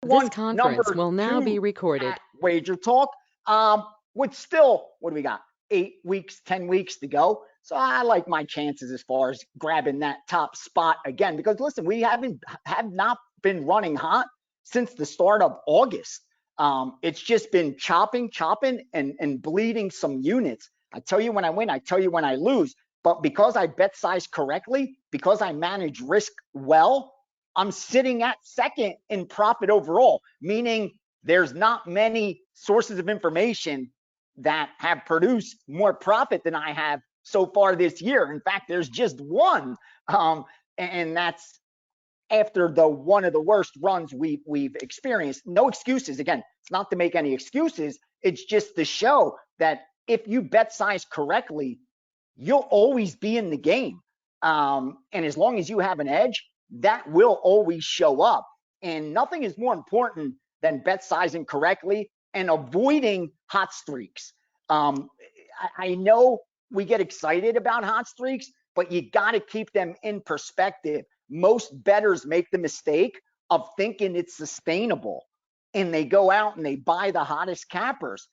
This one, conference number will now be two recorded. at Wager Talk. With still, what do we got? 8 weeks, 10 weeks to go. So I like my chances as far as grabbing that top spot again, because listen, we have not been running hot since the start of August. It's just been chopping, and bleeding some units. I tell you when I win, I tell you when I lose. But because I bet size correctly, because I manage risk well, I'm sitting at second in profit overall, meaning there's not many sources of information that have produced more profit than I have so far this year. In fact, there's just one, and that's after one of the worst runs we've experienced. No excuses. Again, it's not to make any excuses. It's just to show that if you bet size correctly, you'll always be in the game. And as long as you have an edge, that will always show up. And nothing is more important than bet sizing correctly and avoiding hot streaks. I know we get excited about hot streaks, but you got to keep them in perspective. Most bettors make the mistake of thinking it's sustainable, and they go out and they buy the hottest cappers.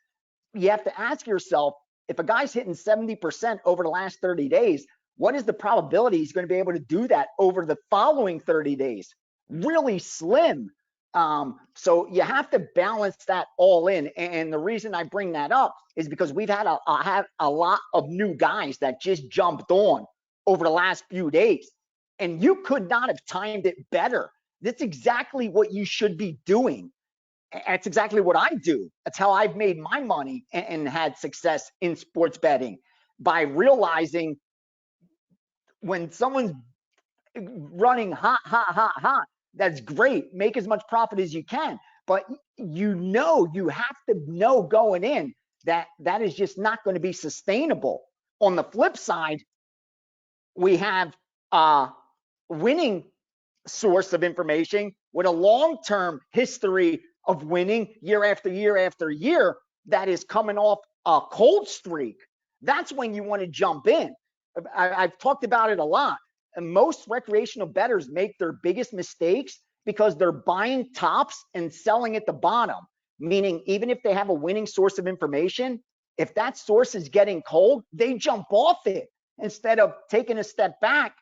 You have to ask yourself, if a guy's hitting 70% over the last 30 days, what is the probability he's going to be able to do that over the following 30 days? Really slim. So you have to balance that all in. And the reason I bring that up is because we've had a lot of new guys that just jumped on over the last few days. And you could not have timed it better. That's exactly what you should be doing. That's exactly what I do. That's how I've made my money and had success in sports betting, by realizing when someone's running hot, that's great. Make as much profit as you can. But you have to know going in that that is just not going to be sustainable. On the flip side, we have a winning source of information with a long-term history of winning year after year after year that is coming off a cold streak. That's when you want to jump in. I've talked about it a lot. And most recreational bettors make their biggest mistakes because they're buying tops and selling at the bottom. Meaning, even if they have a winning source of information, if that source is getting cold, they jump off it instead of taking a step back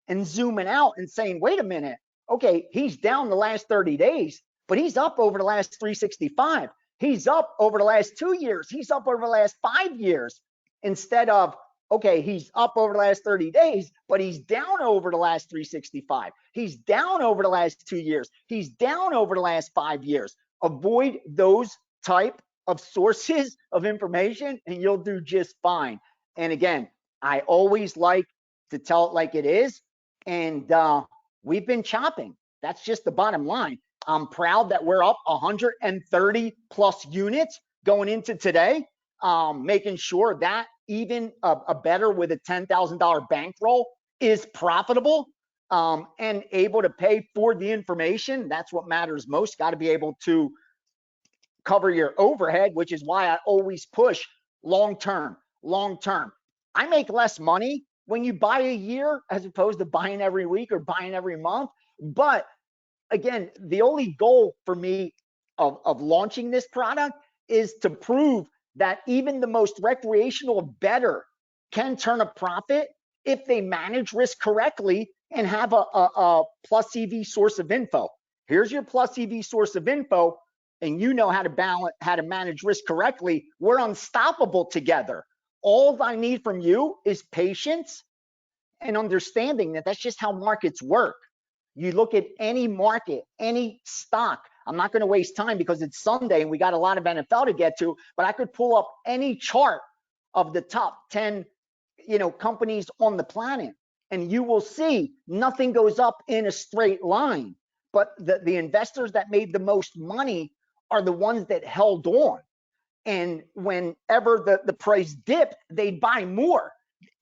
and zooming out and saying, wait a minute, okay, he's down the last 30 days, but he's up over the last 365. He's up over the last 2 years. He's up over the last 5 years. Instead of, okay, he's up over the last 30 days, but he's down over the last 365. He's down over the last 2 years. He's down over the last 5 years. Avoid those type of sources of information and you'll do just fine. And again, I always like to tell it like it is. And we've been chopping. That's just the bottom line. I'm proud that we're up 130 plus units going into today, making sure that even a bettor with a $10,000 bankroll is profitable and able to pay for the information. That's what matters most. Got to be able to cover your overhead, which is why I always push long-term. I make less money when you buy a year as opposed to buying every week or buying every month. But again, the only goal for me of launching this product is to prove that even the most recreational bettor can turn a profit if they manage risk correctly and have a plus EV source of info. Here's your plus EV source of info, and you know how to balance, how to manage risk correctly. We're unstoppable together. All I need from you is patience and understanding that that's just how markets work. You look at any market, any stock. I'm not going to waste time because it's Sunday and we got a lot of NFL to get to, but I could pull up any chart of the top 10, companies on the planet, and you will see nothing goes up in a straight line. But the investors that made the most money are the ones that held on. And whenever the price dipped, they'd buy more.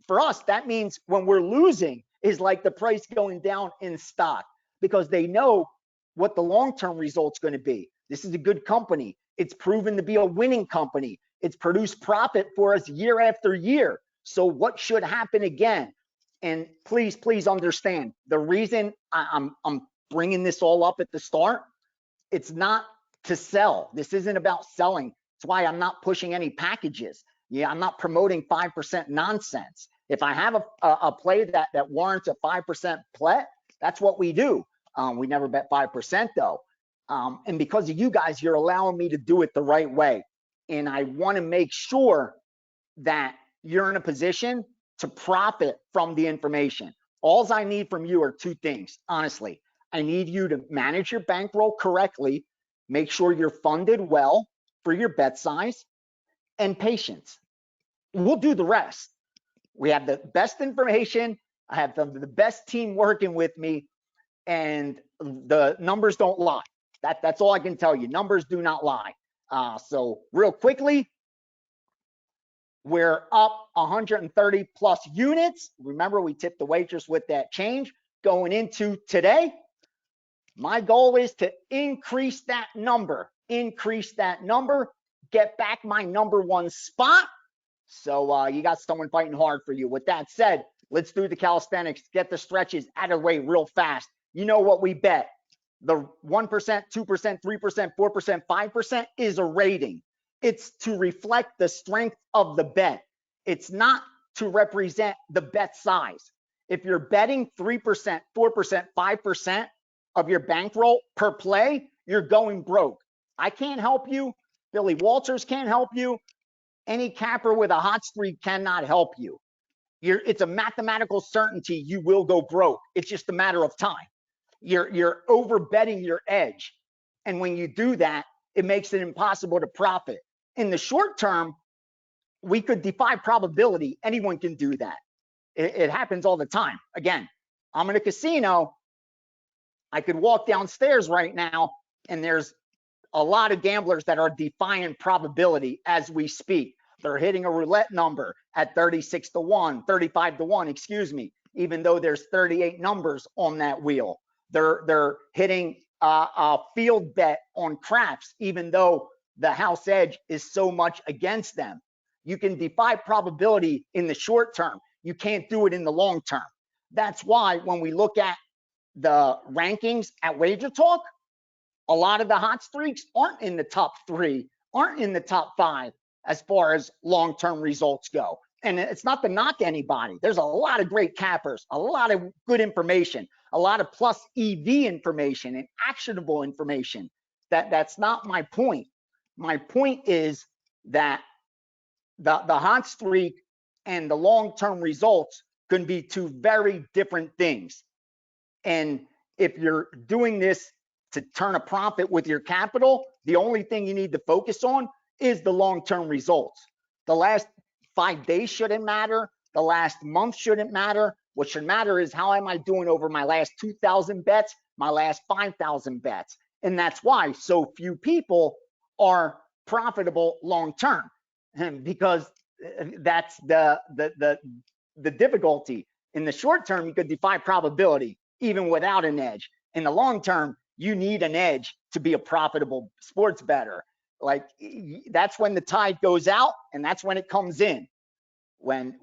For us, that means when we're losing is like the price going down in stock, because they know what the long-term result's going to be. This is a good company. It's proven to be a winning company. It's produced profit for us year after year. So what should happen again? And please understand, the reason I'm bringing this all up at the start It's not to sell. This isn't about selling. That's why I'm not pushing any packages. Yeah, I'm not promoting 5% nonsense. If I have a play that warrants a 5% play, that's what we do. We never bet 5% though. And because of you guys, you're allowing me to do it the right way. And I want to make sure that you're in a position to profit from the information. All I need from you are two things, honestly. I need you to manage your bankroll correctly, make sure you're funded well for your bet size, and patience. We'll do the rest. We have the best information. I have the best team working with me, and the numbers don't lie. That's all I can tell you. Numbers do not lie. So real quickly, we're up 130 plus units. Remember, we tipped the waitress with that change going into today. My goal is to increase that number, get back my number one spot. So you got someone fighting hard for you. With that said, let's do the calisthenics, get the stretches out of the way real fast. You know what we bet. The 1%, 2%, 3%, 4%, 5% is a rating. It's to reflect the strength of the bet. It's not to represent the bet size. If you're betting 3%, 4%, 5% of your bankroll per play, you're going broke. I can't help you. Billy Walters can't help you. Any capper with a hot streak cannot help you. It's a mathematical certainty you will go broke. It's just a matter of time. You're over betting your edge. And when you do that, it makes it impossible to profit. In the short term, we could defy probability. Anyone can do that. It happens all the time. Again, I'm in a casino. I could walk downstairs right now, and there's a lot of gamblers that are defying probability as we speak. They're hitting a roulette number at 36 to 1, 35 to 1, excuse me, even though there's 38 numbers on that wheel. They're hitting a field bet on craps, even though the house edge is so much against them. You can defy probability in the short term. You can't do it in the long term. That's why when we look at the rankings at Wager Talk, a lot of the hot streaks aren't in the top 3, aren't in the top 5 as far as long-term results go. And it's not to knock anybody. There's a lot of great cappers, a lot of good information, a lot of plus EV information and actionable information. That's not my point. My point is that the hot streak and the long-term results can be two very different things. And if you're doing this to turn a profit with your capital, the only thing you need to focus on is the long-term results. The last 5 days shouldn't matter. The last month shouldn't matter. What should matter is how am I doing over my last 2,000 bets, my last 5,000 bets. And that's why so few people are profitable long-term, because that's the difficulty. In the short term, you could defy probability even without an edge. In the long term, you need an edge to be a profitable sports bettor. Like, that's when the tide goes out and that's when it comes in. When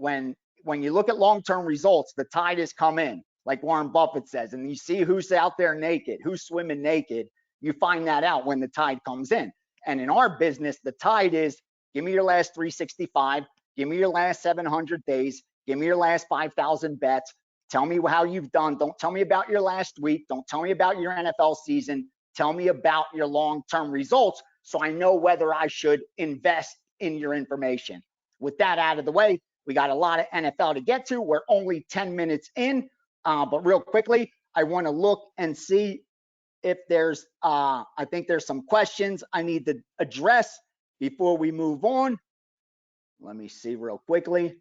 you look at long-term results, the tide has come in, like Warren Buffett says, and you see who's out there naked, who's swimming naked. You find that out when the tide comes in. And in our business, the tide is, give me your last 365, give me your last 700 days, give me your last 5,000 bets. Tell me how you've done. Don't tell me about your last week. Don't tell me about your NFL season. Tell me about your long-term results so I know whether I should invest in your information. With that out of the way, we got a lot of NFL to get to. We're only 10 minutes in, but real quickly, I want to look and see if there's, I think there's some questions I need to address before we move on. Let me see real quickly.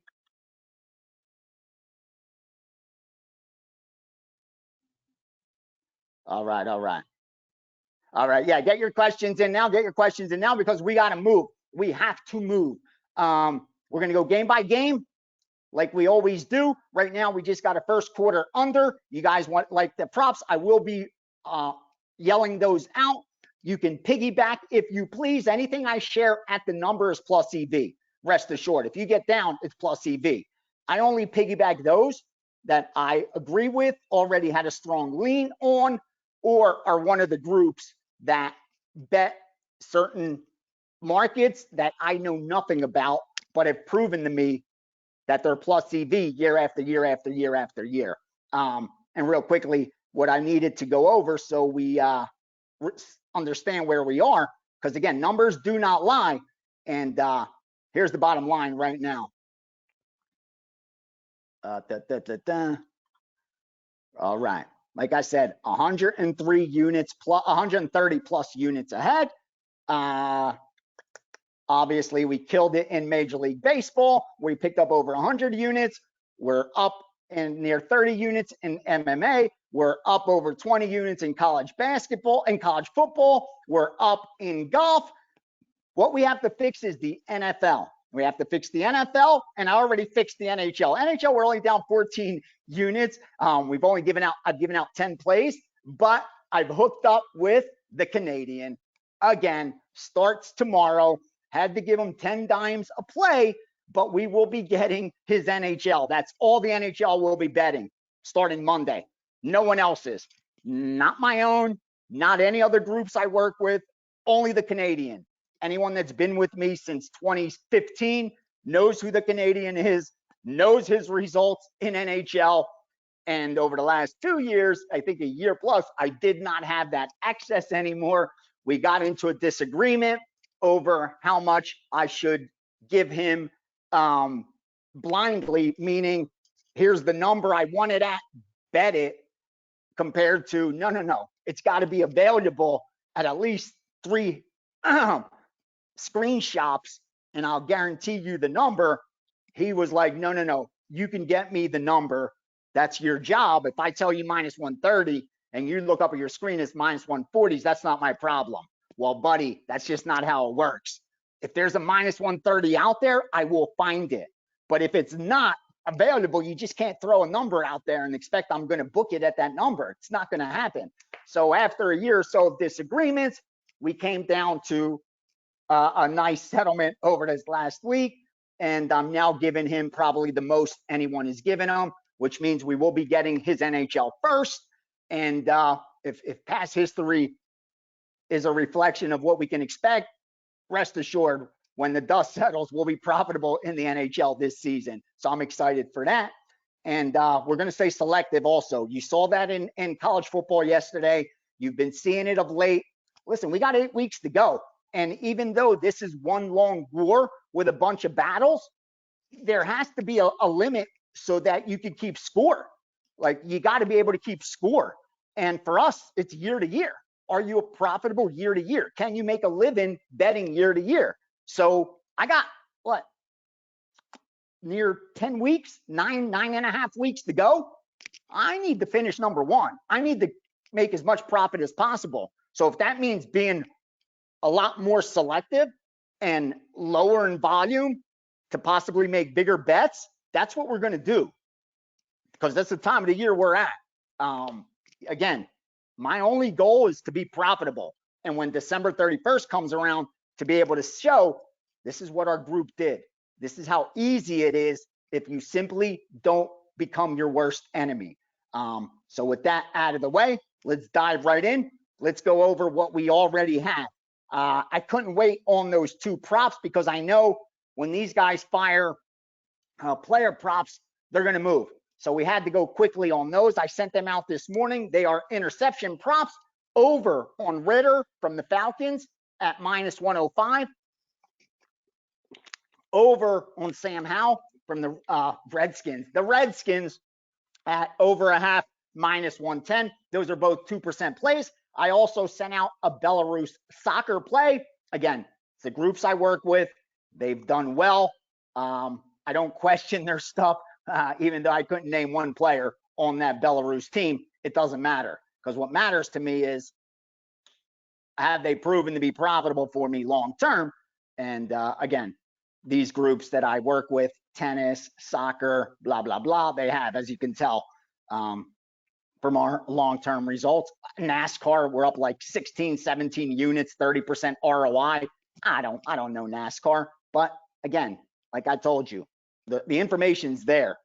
All right. Yeah, get your questions in now. Get your questions in now because we got to move. We have to move. We're going to go game by game like we always do. Right now, we just got a first quarter under. You guys want like the props? I will be yelling those out. You can piggyback if you please. Anything I share at the number is plus EV. Rest assured. If you get down, it's plus EV. I only piggyback those that I agree with, already had a strong lean on, or are one of the groups that bet certain markets that I know nothing about, but have proven to me that they're plus EV year after year after year after year. And real quickly, what I needed to go over so we understand where we are, because again, numbers do not lie. And here's the bottom line right now. All right. Like I said, 103 units plus 130 plus units ahead. Obviously, we killed it in Major League Baseball. We picked up over 100 units. We're up in near 30 units in MMA. We're up over 20 units in college basketball and college football. We're up in golf. What we have to fix is the NFL. We have to fix the NFL, and I already fixed the NHL. NHL, we're only down 14 units. I've given out 10 plays, but I've hooked up with the Canadian. Again, starts tomorrow. Had to give him 10 dimes a play, but we will be getting his NHL. That's all the NHL will be betting starting Monday. No one else's. Not my own, not any other groups I work with, only the Canadian. Anyone that's been with me since 2015 knows who the Canadian is, knows his results in NHL. And over the last 2 years, I think a year plus, I did not have that access anymore. We got into a disagreement over how much I should give him blindly, meaning here's the number I want it at, bet it, compared to no. It's got to be available at least 3 screen shops, and I'll guarantee you the number. He was like, no, you can get me the number. That's your job. If I tell you minus 130 and you look up at your screen, it's minus 140s, that's not my problem. Well, buddy, that's just not how it works. If there's a minus 130 out there, I will find it. But if it's not available, you just can't throw a number out there and expect I'm going to book it at that number. It's not going to happen. So after a year or so of disagreements, we came down to a nice settlement over this last week. And I'm now giving him probably the most anyone has given him, which means we will be getting his NHL first. And if past history is a reflection of what we can expect, rest assured, when the dust settles, we'll be profitable in the NHL this season. So I'm excited for that. And we're going to stay selective also. You saw that in college football yesterday. You've been seeing it of late. Listen, we got 8 weeks to go. And even though this is one long war with a bunch of battles, there has to be a limit so that you can keep score. Like, you got to be able to keep score. And for us, it's year to year. Are you profitable year to year? Can you make a living betting year to year? So I got, near 10 weeks, nine and a half weeks to go. I need to finish number one. I need to make as much profit as possible. So if that means being a lot more selective and lower in volume to possibly make bigger bets, that's what we're going to do, because that's the time of the year we're at. Again, my only goal is to be profitable. And when December 31st comes around, to be able to show this is what our group did. This is how easy it is if you simply don't become your worst enemy. So with that out of the way, let's dive right in. Let's go over what we already have. I couldn't wait on those 2 props because I know when these guys fire player props, they're going to move. So we had to go quickly on those. I sent them out this morning. They are interception props over on Ritter from the Falcons at minus 105. Over on Sam Howell from the Redskins. The Redskins at over a half, minus 110. Those are both 2% plays. I also sent out a Belarus soccer play. Again, it's the groups I work with. They've done well. I don't question their stuff, even though I couldn't name one player on that Belarus team. It doesn't matter, because what matters to me is, have they proven to be profitable for me long term? And again, these groups that I work with, tennis, soccer, blah, blah, blah, they have, as you can tell, from our long-term results. NASCAR, we're up like 16, 17 units, 30% ROI. I don't know NASCAR, but again, like I told you, the information's there.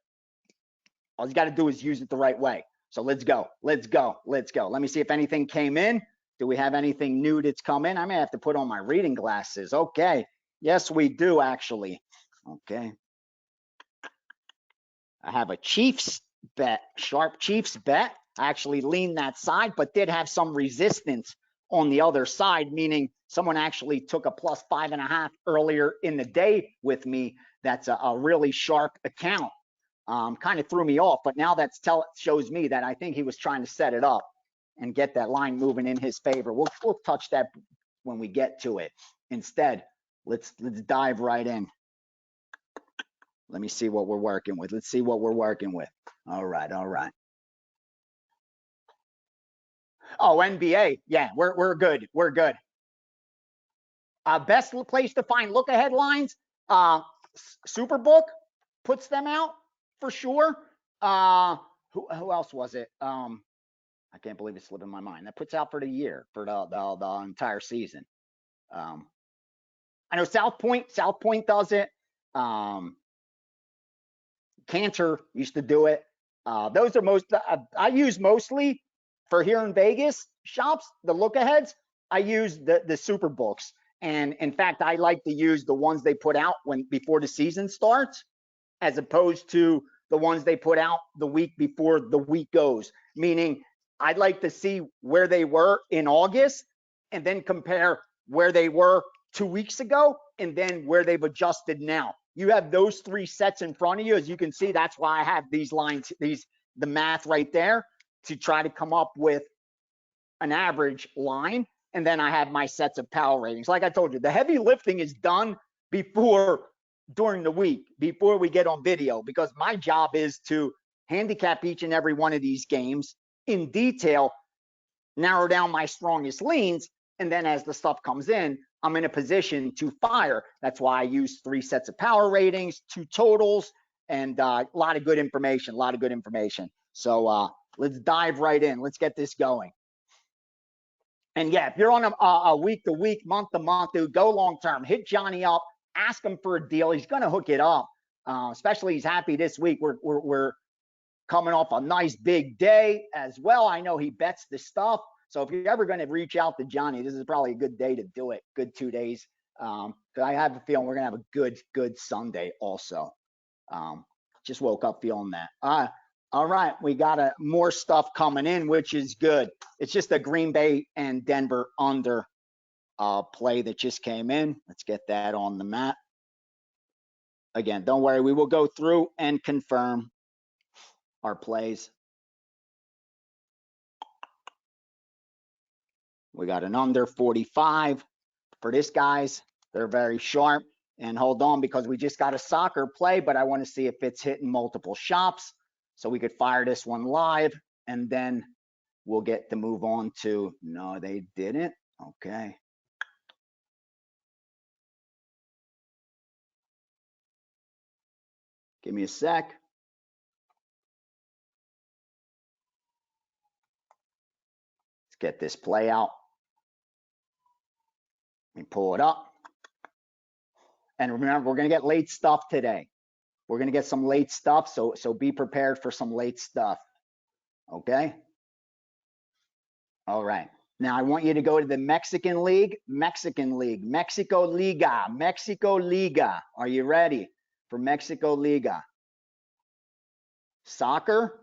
All you got to do is use it the right way. So let's go. Let me see if anything came in Do we have anything new that's come in? I may have to put on my reading glasses. Okay. Yes, we do actually. Okay. I have a Chiefs bet, sharp Chiefs bet. I actually leaned that side, but did have some resistance on the other side, meaning someone actually took a plus 5.5 earlier in the day with me. That's a really sharp account. Kind of threw me off, but now that shows me that I think he was trying to set it up and get that line moving in his favor. We'll touch that when we get to it. Instead, let's dive right in. Let me see what we're working with. Let's see what we're working with. All right, all right. Oh, NBA. Yeah, we're good. We're good. Best place to find look ahead lines. Superbook puts them out for sure. Who else was it? I can't believe it's slipping my mind. That puts out for the year, for the entire season. I know South Point does it. Cantor used to do it. Those are most, I use mostly for here in Vegas shops, the look aheads. I use the super books. And in fact, I like to use the ones they put out before the season starts, as opposed to the ones they put out the week before the week goes. Meaning, I'd like to see where they were in August and then compare where they were 2 weeks ago and then where they've adjusted now. You have those three sets in front of you. As you can see, that's why I have these lines, the math right there to try to come up with an average line. And then I have my sets of power ratings. Like I told you, the heavy lifting is done during the week, before we get on video, because my job is to handicap each and every one of these games in detail, narrow down my strongest leans, and then as the stuff comes in, I'm in a position to fire. That's why I use 3 sets of power ratings, 2 totals, and a lot of good information, So let's dive right in. Let's get this going. And yeah, if you're on a week-to-week, month-to-month, dude, go long-term. Hit Gianni up, ask him for a deal. He's going to hook it up, especially he's happy this week. We're coming off a nice big day as well. I know he bets the stuff. So if you're ever going to reach out to Gianni, this is probably a good day to do it. Good 2 days. Because I have a feeling we're going to have a good Sunday also. Just woke up feeling that. All right, we got more stuff coming in, which is good. It's just a Green Bay and Denver under play that just came in. Let's get that on the map. Again, don't worry. We will go through and confirm our plays. We got an under 45 for this, guys. They're very sharp. And hold on, because we just got a soccer play, but I want to see if it's hitting multiple shops. So we could fire this one live, and then we'll get to move on to, no, they didn't. Okay. Give me a sec. Let's get this play out. Let me pull it up. And remember, we're going to get late stuff today. We're going to get some late stuff, so be prepared for some late stuff. Okay? All right. Now, I want you to go to the Mexico League, Mexico Liga. Are you ready for Mexico Liga? Soccer.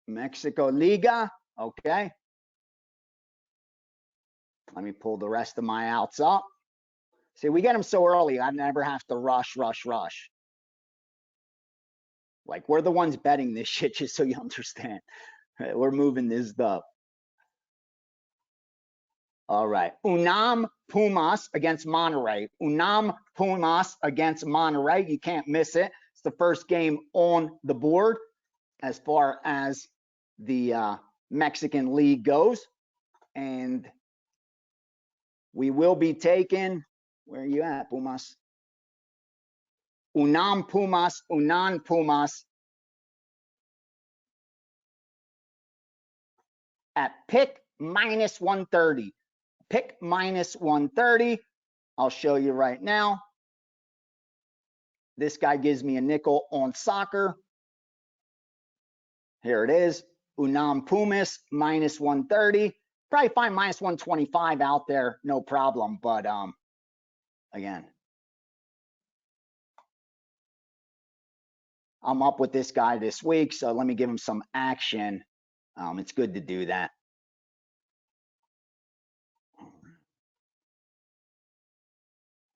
Mexico Liga, okay. Let me pull the rest of my outs up. See, we get them so early, I never have to rush. Like, we're the ones betting this shit, just so you understand. We're moving this up. All right. Unam Pumas against Monterrey. Unam Pumas against Monterrey. You can't miss it. It's the first game on the board as far as the Mexican League goes. And we will be taking, where are you at, Pumas? Unan Pumas at pick minus 130. pick minus 130. I'll show you right now. This guy gives me a nickel on soccer. Here it is. Unam Pumas minus 130. Probably find minus 125 out there, no problem. But again, I'm up with this guy this week, so let me give him some action. It's good to do that.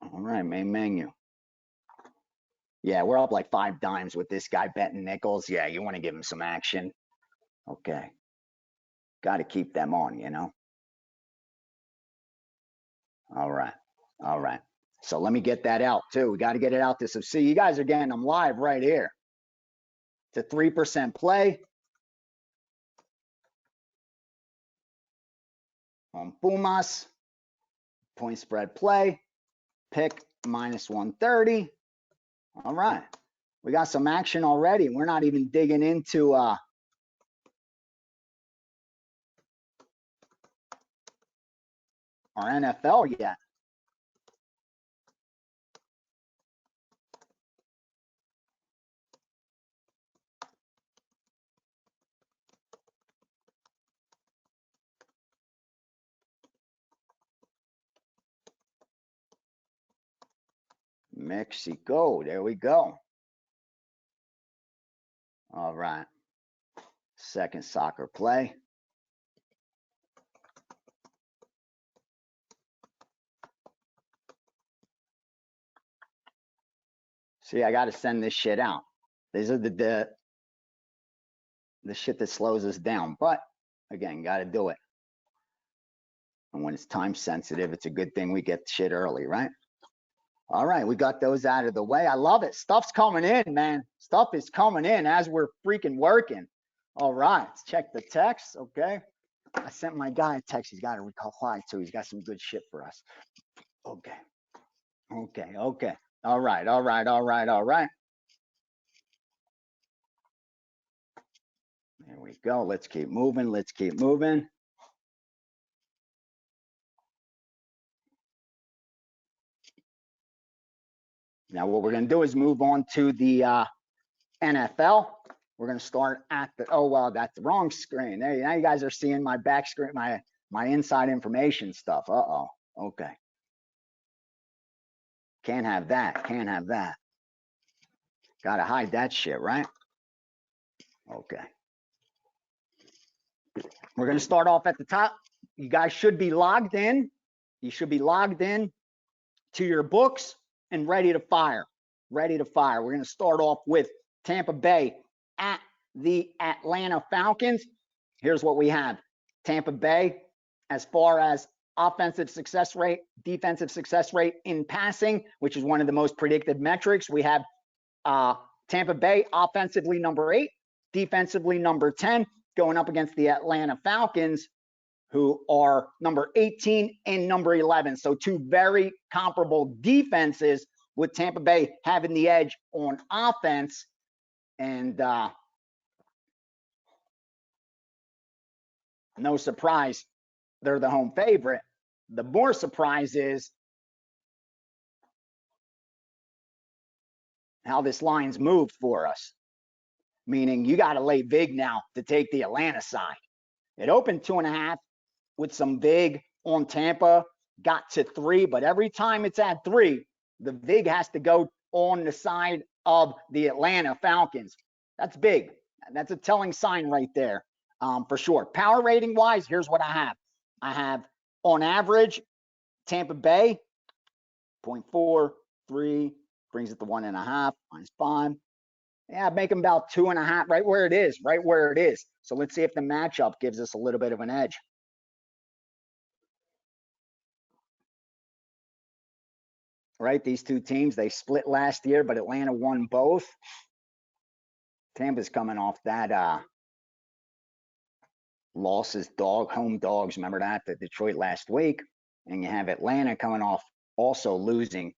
All right, main menu. Yeah, we're up like 5 dimes with this guy betting nickels. Yeah, you want to give him some action. Okay. Got to keep them on, you know. All right. All right. So let me get that out too. We got to get it out this. So see, you guys are getting them live right here. It's a 3% play on Pumas. Point spread play. Pick minus 130. All right. We got some action already. We're not even digging into our NFL yet. Mexico. There we go. All right. Second soccer play. See, I got to send this shit out. These are the shit that slows us down. But again, got to do it. And when it's time sensitive, it's a good thing we get shit early, right? All right, we got those out of the way. I love it. Stuff's coming in, man. Stuff is coming in as we're freaking working. All right, let's check the text. Okay. I sent my guy a text. He's got to reply too. He's got some good shit for us. Okay. Okay. Okay. All right. All right. All right. All right. There we go. Let's keep moving. Let's keep moving. Now, what we're going to do is move on to the NFL. We're going to start at the, oh, well, that's the wrong screen. There, now you guys are seeing my back screen, my inside information stuff. Uh-oh. Okay. Can't have that. Can't have that. Got to hide that shit, right? Okay. We're going to start off at the top. You guys should be logged in. You should be logged in to your books and ready to fire. Ready to fire. We're going to start off with Tampa Bay at the Atlanta Falcons. Here's what we have. Tampa Bay, as far as offensive success rate, defensive success rate in passing, which is one of the most predicted metrics. We have Tampa Bay offensively number 8, defensively number 10, going up against the Atlanta Falcons, who are number 18 and number 11. So 2 very comparable defenses, with Tampa Bay having the edge on offense. And no surprise, they're the home favorite. The more surprise is how this line's moved for us, meaning you got to lay vig now to take the Atlanta side. It opened 2.5 with some vig on Tampa, got to 3, but every time it's at 3, the vig has to go on the side of the Atlanta Falcons. That's big. That's a telling sign right there, for sure. Power rating wise, here's what I have. I have, on average, Tampa Bay, 0.43, brings it to 1.5, minus 5. Yeah, make them about 2.5, right where it is, right where it is. So let's see if the matchup gives us a little bit of an edge. Right, these 2 teams, they split last year, but Atlanta won both. Tampa's coming off that losses, home dogs, remember that, to Detroit last week. And you have Atlanta coming off also losing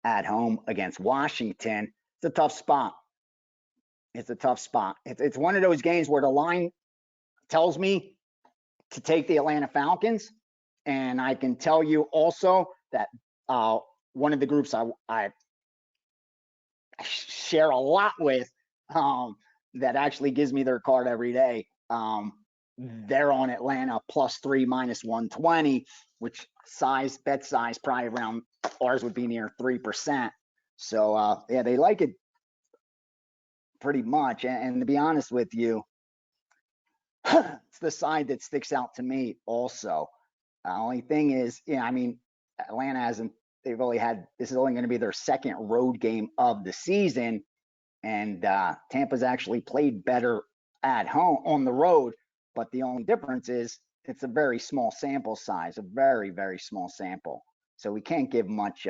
at home against Washington. It's a tough spot. It's a tough spot. It's one of those games where the line tells me to take the Atlanta Falcons, And I can tell you also that one of the groups I share a lot with, that actually gives me their card every day. They're on Atlanta +3 -120, which bet size probably around ours would be near 3%. So yeah, they like it pretty much. And to be honest with you, it's the side that sticks out to me also. Only thing is, yeah, I mean, Atlanta hasn't, they've only had, this is only going to be their second road game of the season. And Tampa's actually played better at home on the road. But the only difference is it's a very small sample size, a very, very small sample. So we can't give much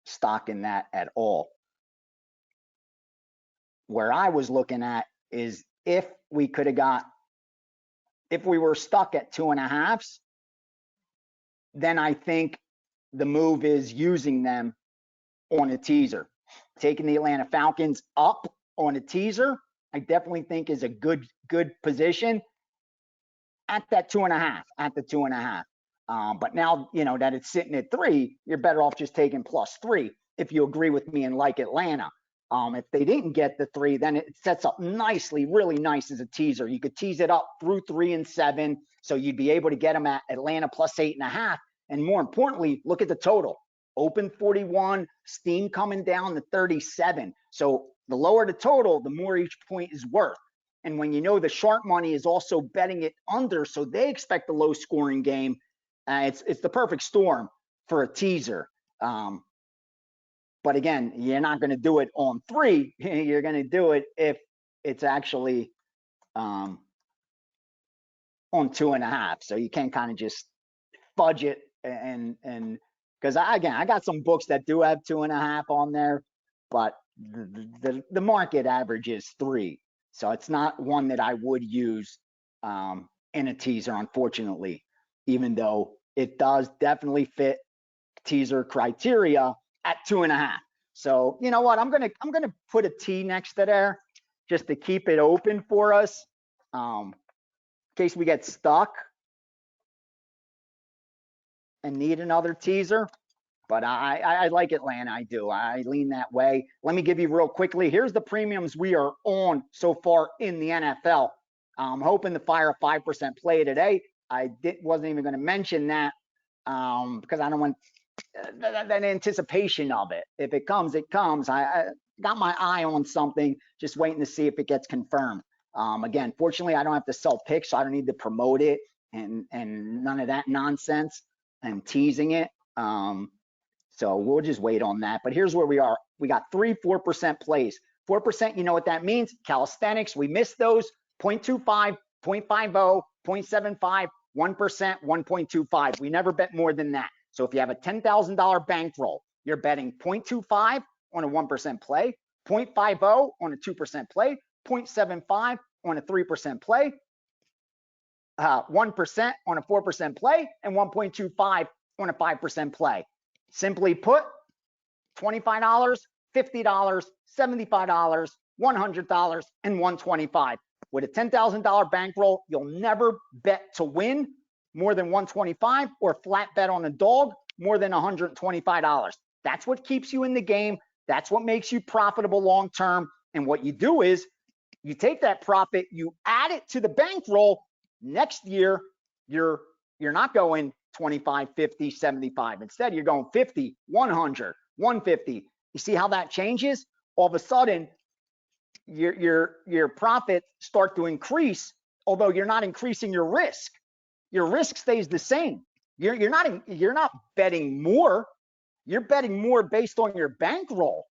stock in that at all. Where I was looking at is if we could have got, if we were stuck at 2.5s, then I think the move is using them on a teaser. Taking the Atlanta Falcons up on a teaser, I definitely think is a good position at that 2.5, at the 2.5. But now, you know, that it's sitting at 3, you're better off just taking +3 if you agree with me and like Atlanta. If they didn't get the 3, then it sets up nicely, really nice as a teaser. You could tease it up through 3 and 7, so you'd be able to get them at Atlanta +8.5. And more importantly, look at the total. Open 41, steam coming down to 37. So the lower the total, the more each point is worth. And when you know the sharp money is also betting it under, so they expect a low scoring game, it's the perfect storm for a teaser. But again, you're not going to do it on 3. You're going to do it if it's actually on 2.5. So you can kind of just fudge it and because I got some books that do have 2.5 on there, but the market average is 3. So it's not one that I would use in a teaser, unfortunately, even though it does definitely fit teaser criteria at 2.5. So you know what? I'm gonna put a T next to there just to keep it open for us, in case we get stuck and need another teaser. But I like Atlanta. I do. I lean that way. Let me give you real quickly. Here's the premiums we are on so far in the NFL. I'm hoping to fire a 5% play today. Wasn't even going to mention that because I don't want that anticipation of it. If it comes, it comes. I got my eye on something, just waiting to see if it gets confirmed. Again, fortunately, I don't have to sell picks, so I don't need to promote it and none of that nonsense. I'm teasing it. So we'll just wait on that. But here's where we are. We got 4% plays. 4%, you know what that means? Calisthenics, we missed those. 0.25, 0.50, 0.75, 1%, 1.25. We never bet more than that. So if you have a $10,000 bankroll, you're betting 0.25 on a 1% play, 0.50 on a 2% play, 0.75 on a 3% play, 1% on a 4% play, and 1.25 on a 5% play. Simply put, $25, $50, $75, $100, and $125. With a $10,000 bankroll, you'll never bet to win more than $125 or flat bet on a dog more than $125. That's what keeps you in the game. That's what makes you profitable long term. And what you do is you take that profit, you add it to the bankroll. Next year, you're not going 25, 50, 75. Instead, you're going 50, 100, 150. You see how that changes? All of a sudden, your profits start to increase, although you're not increasing your risk. Your risk stays the same. You're not betting more. You're betting more based on your bankroll,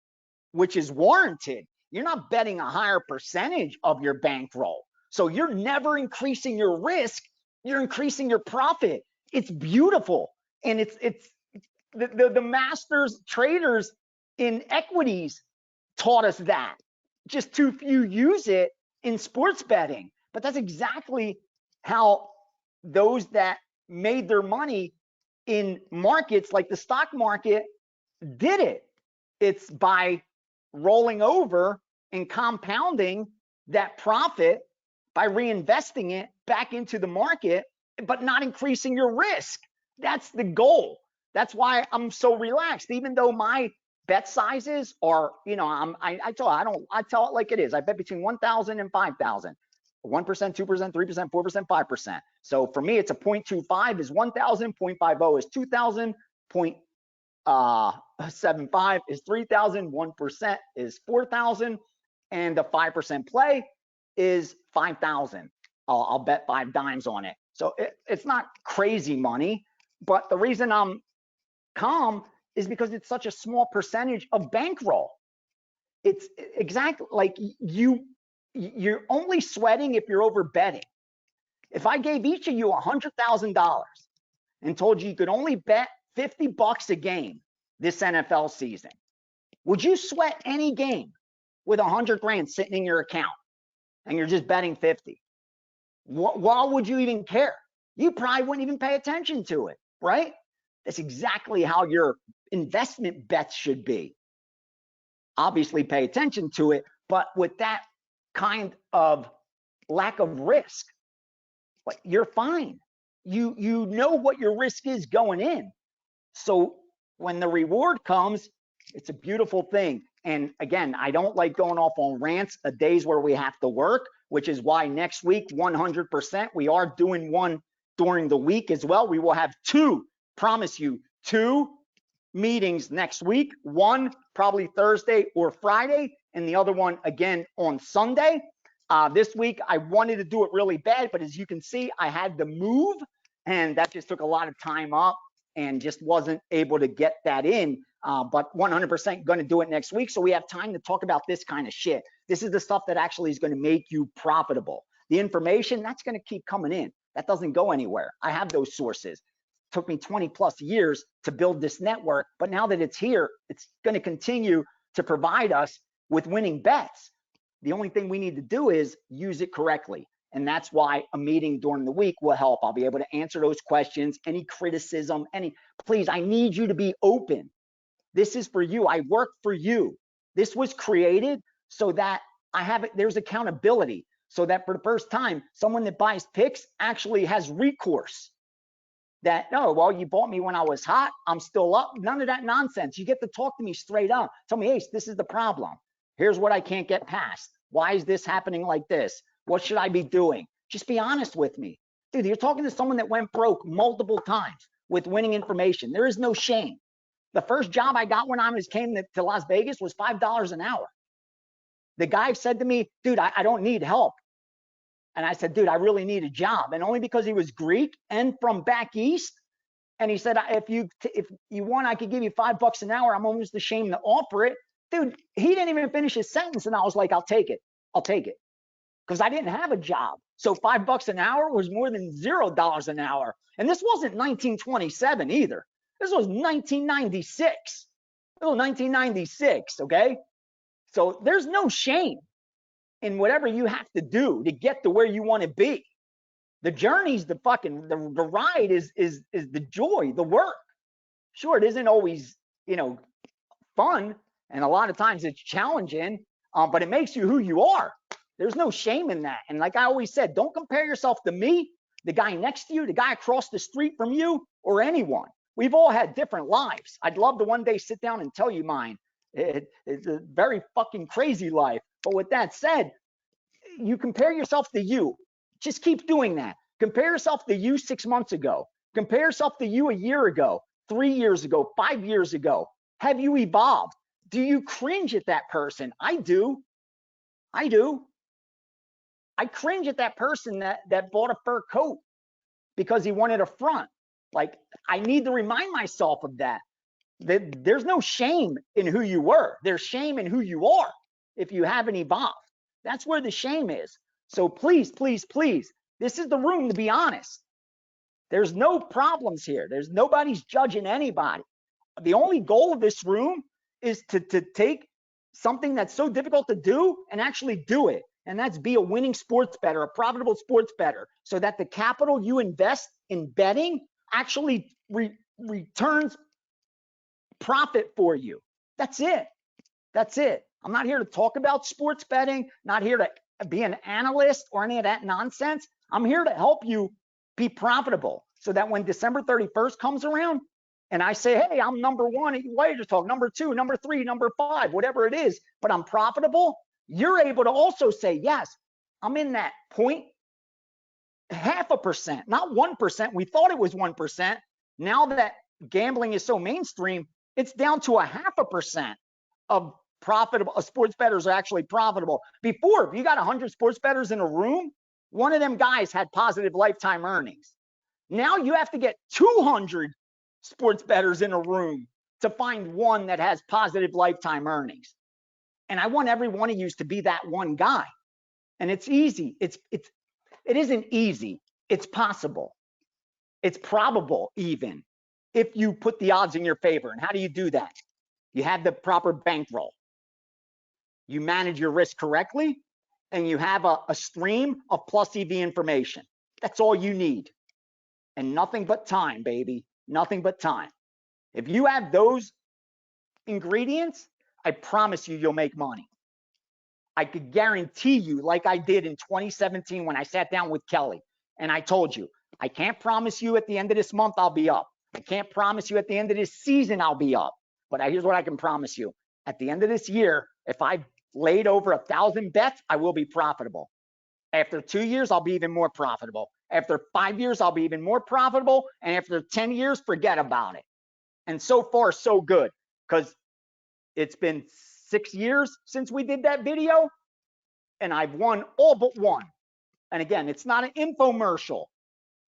which is warranted. You're not betting a higher percentage of your bankroll. So you're never increasing your risk. You're increasing your profit. It's beautiful. And it's the masters traders in equities taught us that. Just too few use it in sports betting. But that's exactly how those that made their money in markets like the stock market did it. It's by rolling over and compounding that profit by reinvesting it back into the market but not increasing your risk. That's the goal. That's why I'm so relaxed, even though my bet sizes are, I tell it like it is. I bet between 1,000 and 5,000, 1%, 2%, 3%, 4%, 5%. So for me, it's a 0.25 is 1,000, 0.50 is 2,000, 0.75 is 3,000, 1% is 4,000, and the 5% play is 5,000. I'll bet 5 dimes on it. So it's not crazy money, but the reason I'm calm is because it's such a small percentage of bankroll. It's exactly like you're only sweating if you're over betting. If I gave each of you $100,000 and told you could only bet $50 a game this NFL season, would you sweat any game with 100 grand sitting in your account and you're just betting 50? Why would you even care? You probably wouldn't even pay attention to it, right? That's exactly how your investment bets should be. Obviously pay attention to it, but with that kind of lack of risk, you're fine. You know what your risk is going in. So when the reward comes, it's a beautiful thing. And again, I don't like going off on rants of days where we have to work, which is why next week, 100%, we are doing one during the week as well. We will have two, promise you, two meetings next week. One probably Thursday or Friday, and the other one again on Sunday. This week, I wanted to do it really bad, but as you can see, I had to move, and that just took a lot of time up and just wasn't able to get that in. But 100% going to do it next week, so we have time to talk about this kind of shit. This is the stuff that actually is going to make you profitable. The information, that's going to keep coming in. That doesn't go anywhere. I have those sources. It took me 20 plus years to build this network, but now that it's here, it's going to continue to provide us with winning bets. The only thing we need to do is use it correctly. And that's why a meeting during the week will help. I'll be able to answer those questions, any criticism, please, I need you to be open. This is for you. I work for you. This was created so that there's accountability, so that for the first time, someone that buys picks actually has recourse. That, no, well, you bought me when I was hot. I'm still up. None of that nonsense. You get to talk to me straight up. Tell me, Ace, this is the problem. Here's what I can't get past. Why is this happening like this? What should I be doing? Just be honest with me. Dude, you're talking to someone that went broke multiple times with winning information. There is no shame. The first job I got when I came to Las Vegas was $5 an hour. The guy said to me, dude, I don't need help. And I said, dude, I really need a job. And only because he was Greek and from back east. And he said, if you want, I could give you $5 an hour. I'm almost ashamed to offer it. Dude, he didn't even finish his sentence. And I was like, I'll take it. I'll take it. Because I didn't have a job. So $5 an hour was more than $0 an hour. And this wasn't 1927 either. This was 1996. It was 1996, okay? So there's no shame in whatever you have to do to get to where you want to be. The journey's the ride is the joy, the work. Sure, it isn't always, fun, and a lot of times it's challenging, but it makes you who you are. There's no shame in that. And like I always said, don't compare yourself to me, the guy next to you, the guy across the street from you, or anyone. We've all had different lives. I'd love to one day sit down and tell you mine. It's a very fucking crazy life. But with that said, you compare yourself to you. Just keep doing that. Compare yourself to you 6 months ago. Compare yourself to you a year ago, 3 years ago, 5 years ago. Have you evolved? Do you cringe at that person? I do. I do. I cringe at that person that bought a fur coat because he wanted a front. Like, I need to remind myself of that. There's no shame in who you were. There's shame in who you are if you haven't evolved. That's where the shame is. So please, please, please, this is the room to be honest. There's no problems here. Nobody's judging anybody. The only goal of this room is to take something that's so difficult to do and actually do it. And that's be a winning sports bettor, a profitable sports bettor, so that the capital you invest in betting actually returns profit for you. That's it. That's it. I'm not here to talk about sports betting, not here to be an analyst or any of that nonsense. I'm here to help you be profitable so that when December 31st comes around and I say, hey, I'm number one at Wager Talk, number two, number three, number five, whatever it is, but I'm profitable, you're able to also say, yes, I'm in that point, 0.5%, not 1%. We thought it was 1%. Now that gambling is so mainstream, it's down to 0.5% of profitable. Sports bettors are actually profitable. Before, if you got 100 sports bettors in a room, one of them guys had positive lifetime earnings. Now you have to get 200 sports bettors in a room to find one that has positive lifetime earnings. And I want every one of you to be that one guy. And it's easy. It isn't easy. It's possible. It's probable even if you put the odds in your favor. And how do you do that? You have the proper bankroll. You manage your risk correctly, and you have a stream of plus EV information. That's all you need. And nothing but time, baby. Nothing but time. If you have those ingredients, I promise you, you'll make money. I could guarantee you, like I did in 2017 when I sat down with Kelly, and I told you, I can't promise you at the end of this month I'll be up. I can't promise you at the end of this season I'll be up. But here's what I can promise you. At the end of this year, if I've laid over 1,000 bets, I will be profitable. After 2 years, I'll be even more profitable. After 5 years, I'll be even more profitable. And after 10 years, forget about it. And so far, so good, because it's been 6 years since we did that video, and I've won all but one. And again, it's not an infomercial.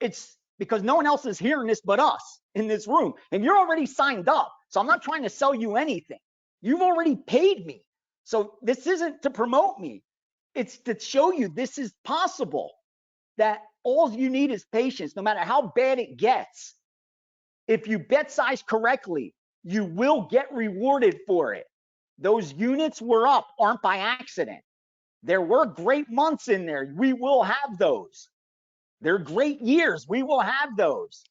It's because no one else is hearing this but us in this room. And you're already signed up. So I'm not trying to sell you anything. You've already paid me. So this isn't to promote me. It's to show you this is possible, that all you need is patience, no matter how bad it gets. If you bet size correctly, you will get rewarded for it. Those units were up aren't by accident. There were great months in there. We will have those. They're great years. We will have those.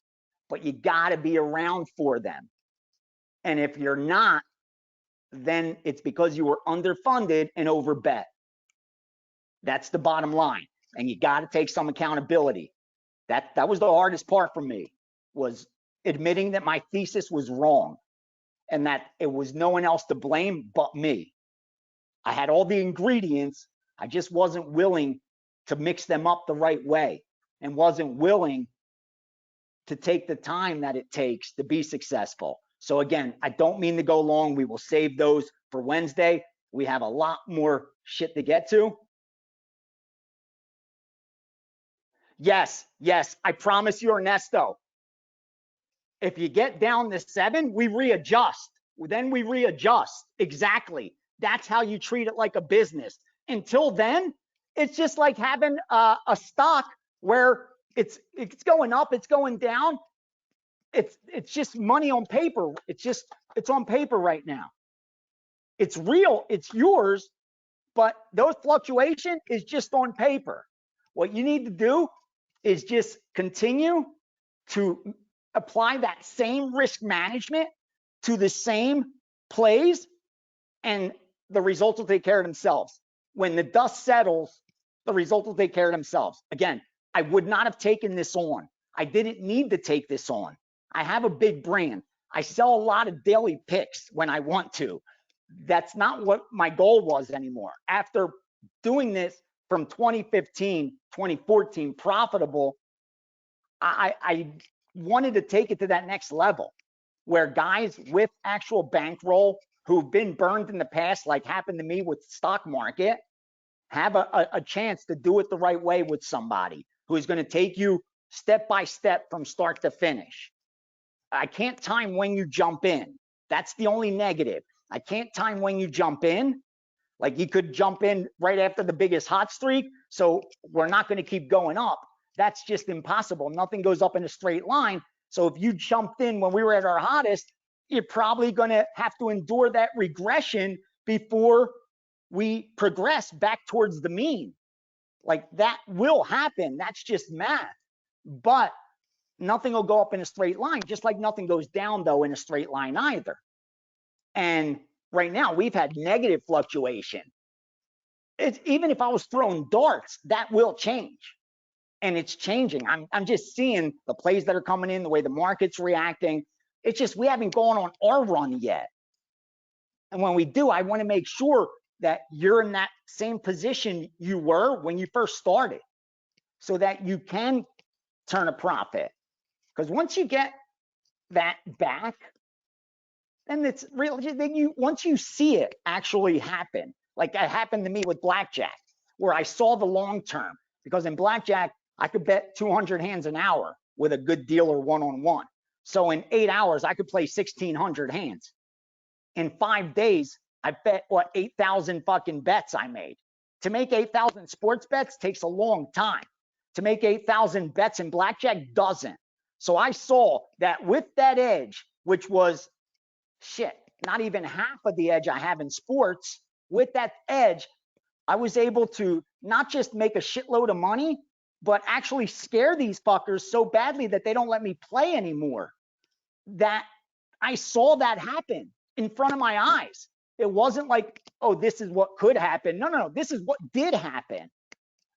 But you got to be around for them. And if you're not, then it's because you were underfunded and overbet. That's the bottom line. And you got to take some accountability. That was the hardest part for me, was admitting that my thesis was wrong and that it was no one else to blame but me. I had all the ingredients. I just wasn't willing to mix them up the right way and wasn't willing to take the time that it takes to be successful. So again, I don't mean to go long. We will save those for Wednesday. We have a lot more shit to get to. Yes, I promise you, Ernesto. If you get down to 7, we readjust. Then we readjust. Exactly. That's how you treat it like a business. Until then, it's just like having a stock where it's going up, it's going down. It's just money on paper. It's on paper right now. It's real. It's yours, but those fluctuation is just on paper. What you need to do is just continue to apply that same risk management to the same plays, and the results will take care of themselves. When the dust settles, the results will take care of themselves. Again, I would not have taken this on. I didn't need to take this on. I have a big brand. I sell a lot of daily picks when I want to. That's not what my goal was anymore. After doing this from 2015, 2014, profitable, I wanted to take it to that next level where guys with actual bankroll who've been burned in the past, like happened to me with the stock market, have a chance to do it the right way with somebody who is going to take you step by step from start to finish. I can't time when you jump in. That's the only negative. I can't time when you jump in. Like you could jump in right after the biggest hot streak, so we're not going to keep going up. That's just impossible. Nothing goes up in a straight line. So if you jumped in when we were at our hottest, you're probably going to have to endure that regression before we progress back towards the mean. Like that will happen. That's just math. But nothing will go up in a straight line, just like nothing goes down, though, in a straight line either. And right now, we've had negative fluctuation. Even if I was throwing darts, that will change. and it's changing. I'm just seeing the plays that are coming in, the way the market's reacting. It's just we haven't gone on our run yet. And when we do, I want to make sure that you're in that same position you were when you first started, so that you can turn a profit. Because once you get that back, then it's real. Then once you see it actually happen, like that happened to me with Blackjack, where I saw the long term. Because in Blackjack, I could bet 200 hands an hour with a good dealer one-on-one. So in 8 hours, I could play 1,600 hands. In 5 days, I bet 8,000 fucking bets I made. To make 8,000 sports bets takes a long time. To make 8,000 bets in Blackjack doesn't. So I saw that with that edge, which was not even half of the edge I have in sports, with that edge, I was able to not just make a shitload of money, but actually scare these fuckers so badly that they don't let me play anymore. That I saw that happen in front of my eyes. It wasn't like, oh, this is what could happen. No, this is what did happen.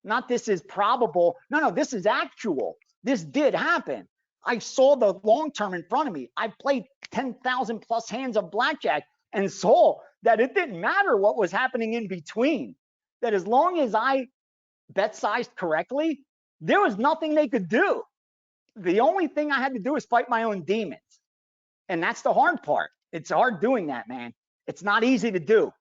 Not this is probable. No, this is actual. This did happen. I saw the long term in front of me. I played 10,000 plus hands of Blackjack and saw that it didn't matter what was happening in between. That as long as I bet sized correctly, there was nothing they could do. The only thing I had to do is fight my own demons. And that's the hard part. It's hard doing that, man. It's not easy to do.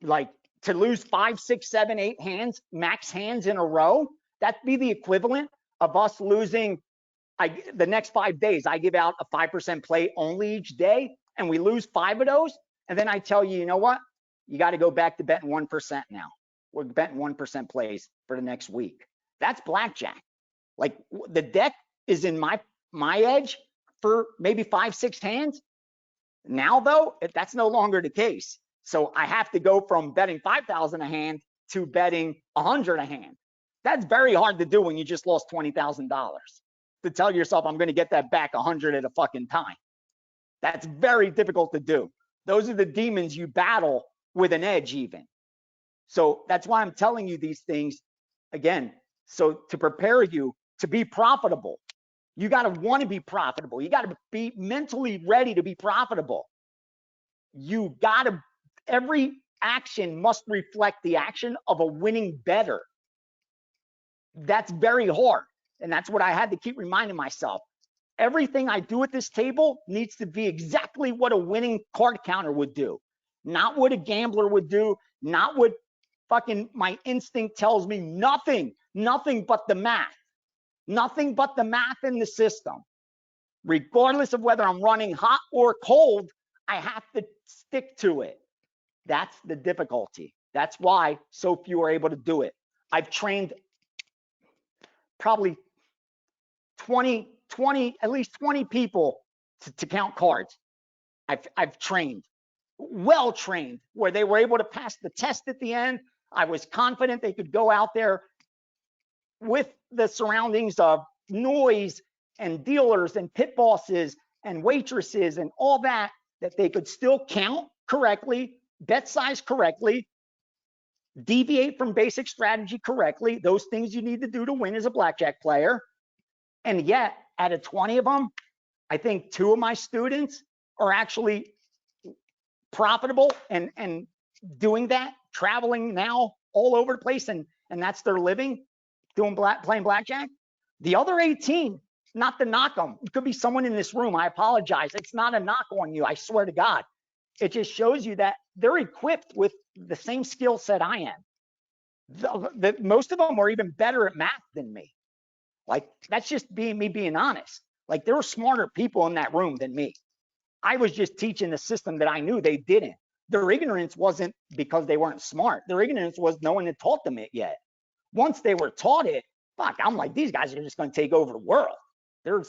Like to lose 5, 6, 7, 8 hands, max hands in a row, that'd be the equivalent of us losing the next 5 days. I give out a 5% play only each day, and we lose 5 of those. And then I tell you, you know what? You got to go back to betting 1% now. We're betting 1% plays for the next week. That's Blackjack. Like the deck is in my edge for maybe 5, 6 hands. Now, though, that's no longer the case. So I have to go from betting 5,000 a hand to betting 100 a hand. That's very hard to do when you just lost $20,000. To tell yourself I'm going to get that back 100 at a fucking time. That's very difficult to do. Those are the demons you battle with an edge even. So that's why I'm telling you these things again. So to prepare you to be profitable, you got to want to be profitable. You got to be mentally ready to be profitable. You got to, every action must reflect the action of a winning bettor. That's very hard. And that's what I had to keep reminding myself. Everything I do at this table needs to be exactly what a winning card counter would do. Not what a gambler would do, not what fucking my instinct tells me. Nothing but the math. Nothing but the math in the system. Regardless of whether I'm running hot or cold, I have to stick to it. That's the difficulty. That's why so few are able to do it. I've trained probably at least 20 people to count cards. I've trained, well trained, where they were able to pass the test at the end. I was confident they could go out there with the surroundings of noise and dealers and pit bosses and waitresses and all that they could still count correctly, bet size correctly, deviate from basic strategy correctly, those things you need to do to win as a blackjack player. And yet, out of 20 of them, I think 2 of my students are actually profitable and doing that, traveling now all over the place, and that's their living, playing blackjack. The other 18, not to knock them. It could be someone in this room. I apologize. It's not a knock on you. I swear to God. It just shows you that they're equipped with the same skill set I am. Most of them are even better at math than me. Like, that's just me being honest. Like, there were smarter people in that room than me. I was just teaching the system that I knew they didn't. Their ignorance wasn't because they weren't smart. Their ignorance was no one had taught them it yet. Once they were taught it, fuck, I'm like, these guys are just going to take over the world. They're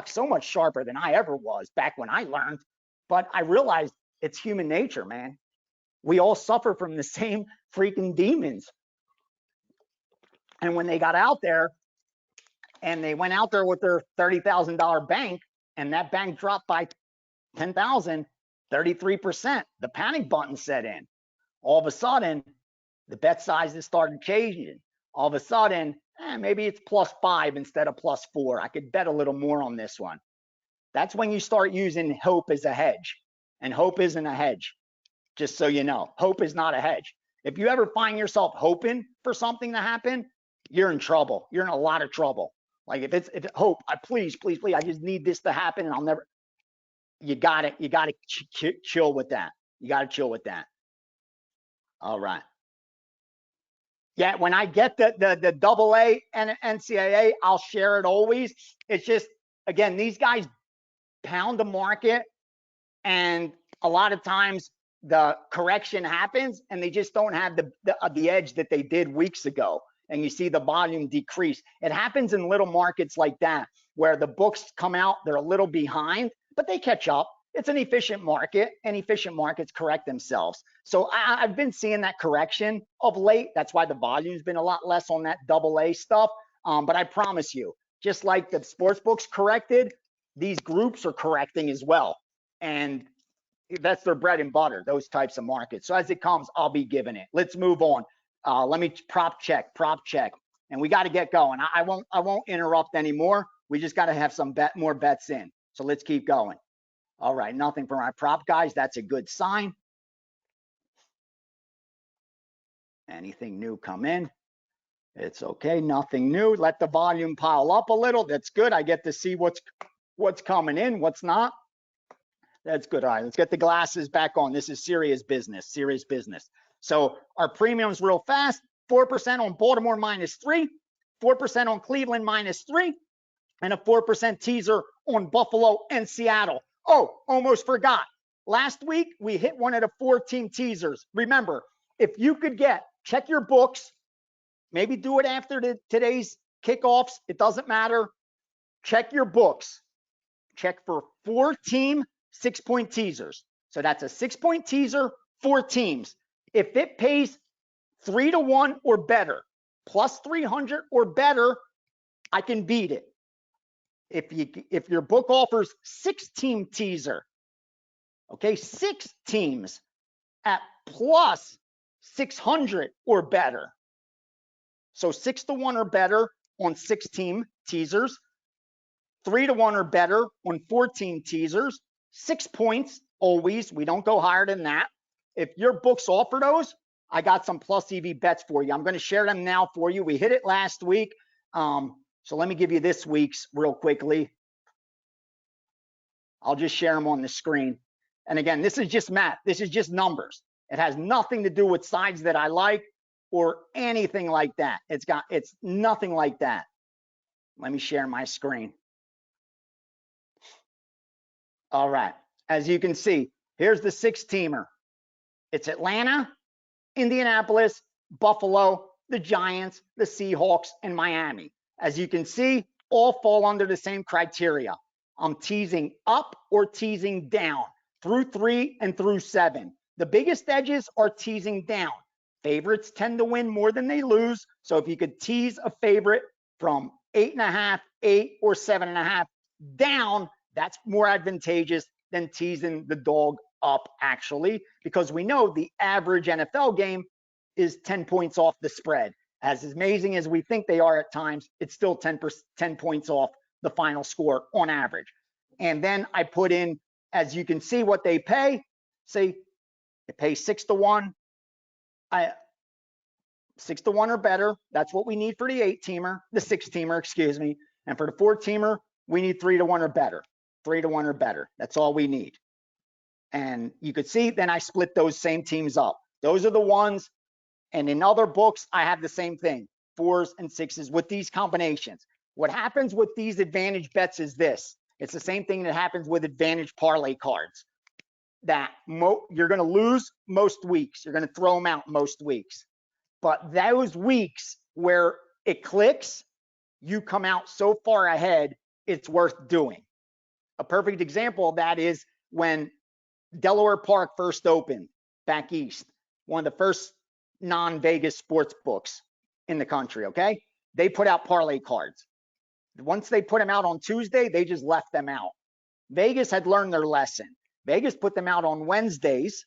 so much sharper than I ever was back when I learned. But I realized it's human nature, man. We all suffer from the same freaking demons. And when they got out there, and they went out there with their $30,000 bank, and that bank dropped by 10,000, 33%, the panic button set in. All of a sudden, the bet sizes started changing. All of a sudden, maybe it's +5 instead of +4. I could bet a little more on this one. That's when you start using hope as a hedge. And hope isn't a hedge, just so you know. Hope is not a hedge. If you ever find yourself hoping for something to happen, you're in trouble. You're in a lot of trouble. Like if it's hope, please, I just need this to happen and I'll never. You got to chill with that. You got to chill with that. All right. Yeah, when I get the AA and NCAA, I'll share it always. It's just, again, these guys pound the market, and a lot of times the correction happens and they just don't have the edge that they did weeks ago. And you see the volume decrease. It happens in little markets like that where the books come out, they're a little behind, but they catch up. It's an efficient market, and efficient markets correct themselves. So I've been seeing that correction of late. That's why the volume's been a lot less on that AA stuff. But I promise you, just like the sports books corrected, these groups are correcting as well. And that's their bread and butter, those types of markets. So as it comes, I'll be giving it. Let's move on. Let me prop check. And we got to get going. I won't interrupt anymore. We just got to have some more bets in. So let's keep going. All right, nothing for my prop guys. That's a good sign. Anything new come in? It's okay, nothing new. Let the volume pile up a little. That's good. I get to see what's coming in, what's not. That's good. All right, let's get the glasses back on. This is serious business, So our premiums real fast. 4% on Baltimore -3, 4% on Cleveland -3, and a 4% teaser on Buffalo and Seattle. Oh, almost forgot. Last week, we hit one of the 4-team teasers. Remember, if you could check your books, maybe do it after today's kickoffs. It doesn't matter. Check your books. Check for 4-team 6-point teasers. So that's a 6-point teaser, 4 teams. If it pays 3-1 or better, plus 300 or better, I can beat it. If your book offers 6-team teaser, okay, 6 teams at plus 600 or better. So 6-1 or better on 6-team teasers, 3-1 or better on 4-team teasers, 6 points always. We don't go higher than that. If your books offer those, I got some plus EV bets for you. I'm going to share them now for you. We hit it last week. So let me give you this week's real quickly. I'll just share them on the screen. And again, this is just math. This is just numbers. It has nothing to do with sides that I like or anything like that. It's nothing like that. Let me share my screen. All right. As you can see, here's the 6-teamer. It's Atlanta, Indianapolis, Buffalo, the Giants, the Seahawks, and Miami. As you can see, all fall under the same criteria. I'm teasing up or teasing down through 3 and through 7. The biggest edges are teasing down. Favorites tend to win more than they lose. So if you could tease a favorite from 8.5, 8, or 7.5 down, that's more advantageous than teasing the dog up, actually, because we know the average NFL game is 10 points off the spread. As amazing as we think they are at times, it's still 10 points off the final score on average. And then I put in, as you can see, what they pay. Say it pays 6-1. 6-1 or better. That's what we need for the 8-teamer, the 6-teamer, excuse me. And for the 4-teamer, we need 3-1 or better. 3-1 or better. That's all we need. And you could see, then I split those same teams up. Those are the ones. And in other books, I have the same thing, 4s and 6s with these combinations. What happens with these advantage bets is this. It's the same thing that happens with advantage parlay cards. That you're going to lose most weeks. You're going to throw them out most weeks. But those weeks where it clicks, you come out so far ahead, it's worth doing. A perfect example of that is when Delaware Park first opened back east, one of the first non-Vegas sports books in the country, okay? They put out parlay cards. Once they put them out on Tuesday, they just left them out. Vegas had learned their lesson. Vegas put them out on Wednesdays,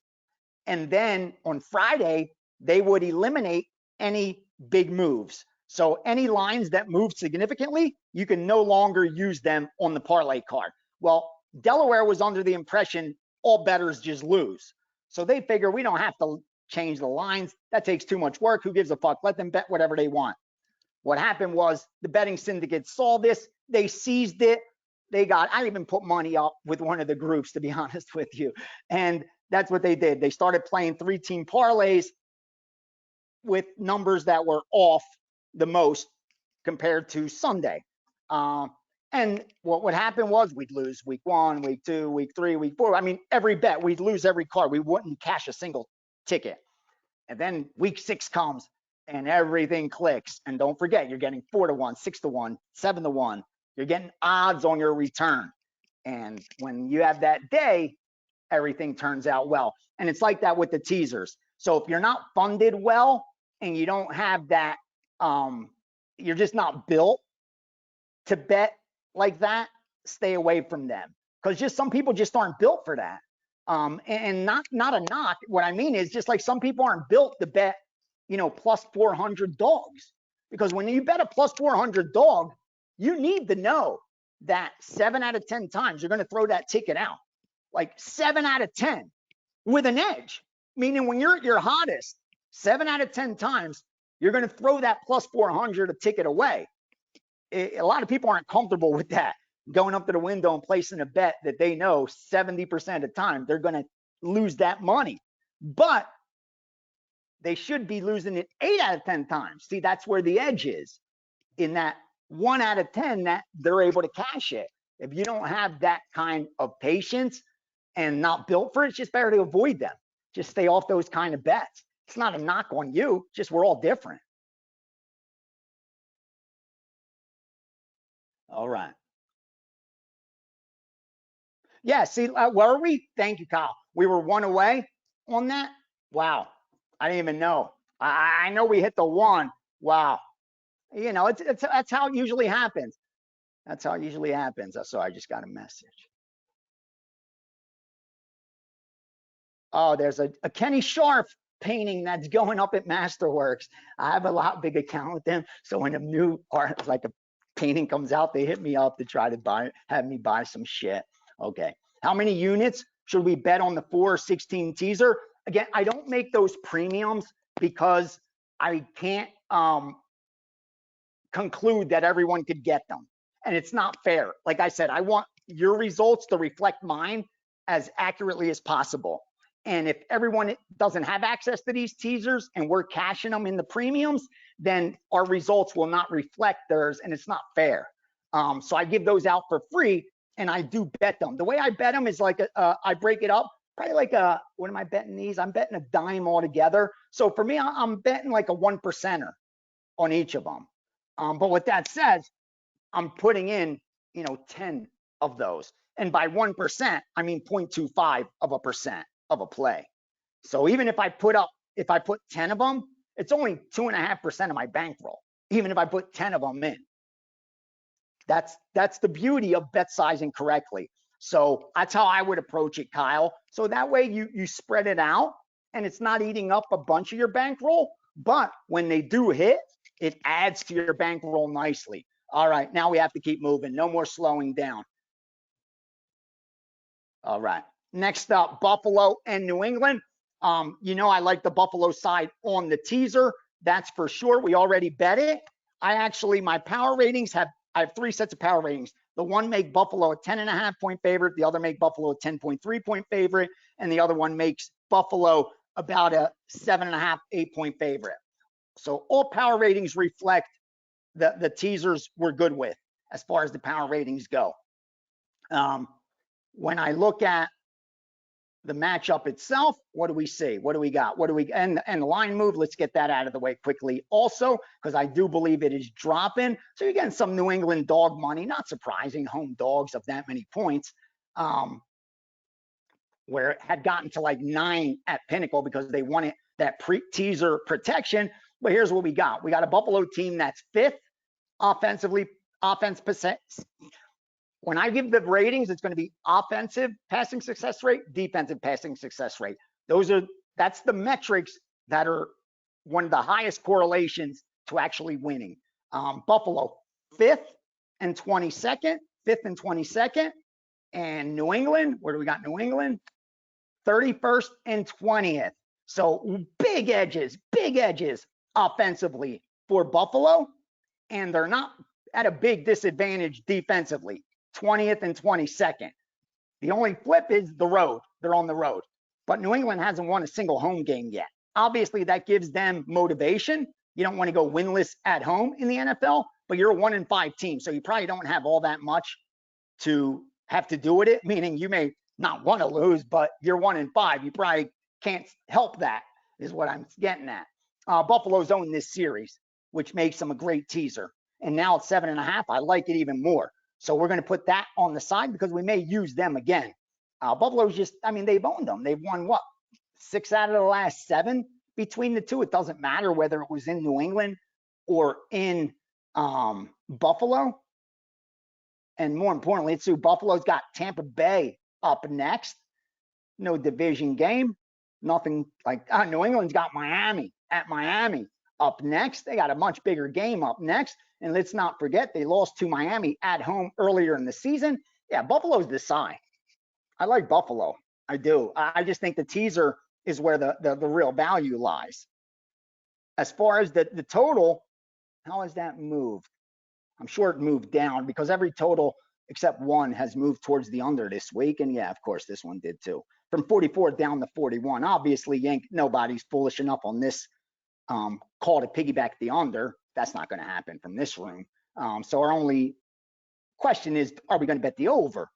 and then on Friday, they would eliminate any big moves. So any lines that move significantly, you can no longer use them on the parlay card. Well, Delaware was under the impression all bettors just lose. So they figure we don't have to change the lines. That takes too much work. Who gives a fuck? Let them bet whatever they want. What happened was the betting syndicates saw this. They seized it. I even put money up with one of the groups, to be honest with you. And that's what they did. They started playing 3-team parlays with numbers that were off the most compared to Sunday. And what would happen was we'd lose week 1, week 2, week 3, week 4. I mean, every bet, we'd lose every card. We wouldn't cash a single ticket. And then week 6 comes and everything clicks. And don't forget, you're getting 4-1, 6-1, 7-1. You're getting odds on your return. And when you have that day, everything turns out well. And it's like that with the teasers. So if you're not funded well and you don't have that, you're just not built to bet like that, stay away from them. Because just some people just aren't built for that. And not a knock. What I mean is just like some people aren't built to bet, plus 400 dogs. Because when you bet a plus 400 dog, you need to know that 7 out of 10 times you're going to throw that ticket out. Like 7 out of 10 with an edge. Meaning when you're at your hottest, 7 out of 10 times, you're going to throw that plus 400 a ticket away. A lot of people aren't comfortable with that. Going up to the window and placing a bet that they know 70% of the time they're going to lose that money. But they should be losing it 8 out of 10 times. See, that's where the edge is. In that 1 out of 10 that they're able to cash it. If you don't have that kind of patience and not built for it, it's just better to avoid them. Just stay off those kind of bets. It's not a knock on you, just we're all different. All right. Yeah, see, were we? Thank you, Kyle. We were 1 away on that. Wow. I didn't even know. I know we hit the 1. Wow. That's how it usually happens. That's how it usually happens. So I just got a message. Oh, there's a Kenny Sharp painting that's going up at Masterworks. I have a lot big account with them. So when a new art, like a painting comes out, they hit me up to try to have me buy some shit. Okay. How many units should we bet on the 4/16 teaser? Again, I don't make those premiums because I can't conclude that everyone could get them. And it's not fair. Like I said, I want your results to reflect mine as accurately as possible. And if everyone doesn't have access to these teasers and we're cashing them in the premiums, then our results will not reflect theirs and it's not fair. So I give those out for free and I do bet them. The way I bet them is like, I break it up, probably like what am I betting these? I'm betting a dime altogether. So for me, I'm betting like a 1%er on each of them. But with that said, I'm putting in, 10 of those. And by 1%, I mean 0.25% of a play. So even if I put 10 of them, it's only 2.5% of my bankroll, even if I put 10 of them in. That's the beauty of bet sizing correctly. So that's how I would approach it, Kyle. So that way you spread it out and it's not eating up a bunch of your bankroll, but when they do hit, it adds to your bankroll nicely. All right, now we have to keep moving. No more slowing down. All right. Next up, Buffalo and New England. I like the Buffalo side on the teaser. That's for sure. We already bet it. My power ratings I have 3 sets of power ratings. The one make Buffalo a 10.5 point favorite. The other make Buffalo a 10.3 point favorite. And the other one makes Buffalo about a 7.5, 8 point favorite. So all power ratings reflect the teasers we're good with as far as the power ratings go. When I look at the matchup itself, what do we see? What do we got? And the line move, let's get that out of the way quickly also, because I do believe it is dropping. So you're getting some New England dog money, not surprising, home dogs of that many points, where it had gotten to like 9 at Pinnacle because they wanted that teaser protection. But here's what we got. We got a Buffalo team that's 5th offensively, when I give the ratings, it's going to be offensive passing success rate, defensive passing success rate. That's the metrics that are one of the highest correlations to actually winning. Buffalo, 5th and 22nd. 5th and 22nd. And New England, where do we got New England? 31st and 20th. So big edges offensively for Buffalo. And they're not at a big disadvantage defensively, 20th and 22nd. The only flip is the road. They're on the road. But New England hasn't won a single home game yet. Obviously, that gives them motivation. You don't want to go winless at home in the NFL, but you're a 1-5 team, so you probably don't have all that much to have to do with it, meaning you may not want to lose, but you're 1-5. You probably can't help that, is what I'm getting at. Buffalo's owned this series, which makes them a great teaser. And now it's 7.5. I like it even more. So we're going to put that on the side because we may use them again. Buffalo's just, I mean, they've owned them. They've won what? 6 out of the last 7 between the two. It doesn't matter whether it was in New England or in Buffalo. And more importantly, it's who Buffalo's got Tampa Bay up next. No division game. Nothing like New England's got Miami at Miami up next. They got a much bigger game up next. And let's not forget, they lost to Miami at home earlier in the season. Yeah, Buffalo's the side. I like Buffalo. I do. I just think the teaser is where the real value lies. As far as the total, how has that moved? I'm sure it moved down because every total except one has moved towards the under this week. And yeah, of course, this one did too. From 44 down to 41. Obviously, nobody's foolish enough on this call to piggyback the under. That's not going to happen from this room. So our only question is, are we going to bet the over?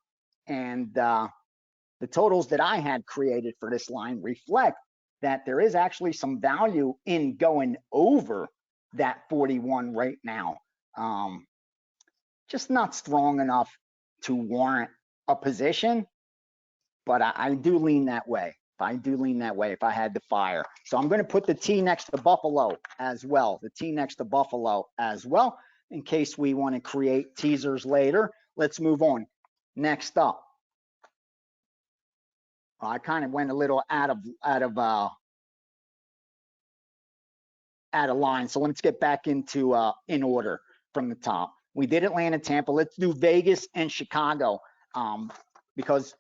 And the totals that I had created for this line reflect that there is actually some value in going over that 41 right now. Just not strong enough to warrant a position, but I do lean that way. I do lean that way if I had to fire. So I'm going to put the T next to Buffalo as well. The T next to Buffalo as well, in case we want to create teasers later. Let's move on. Next up, I kind of went a little out of line. So let's get back into in order from the top. We did Atlanta, Tampa. Let's do Vegas and Chicago because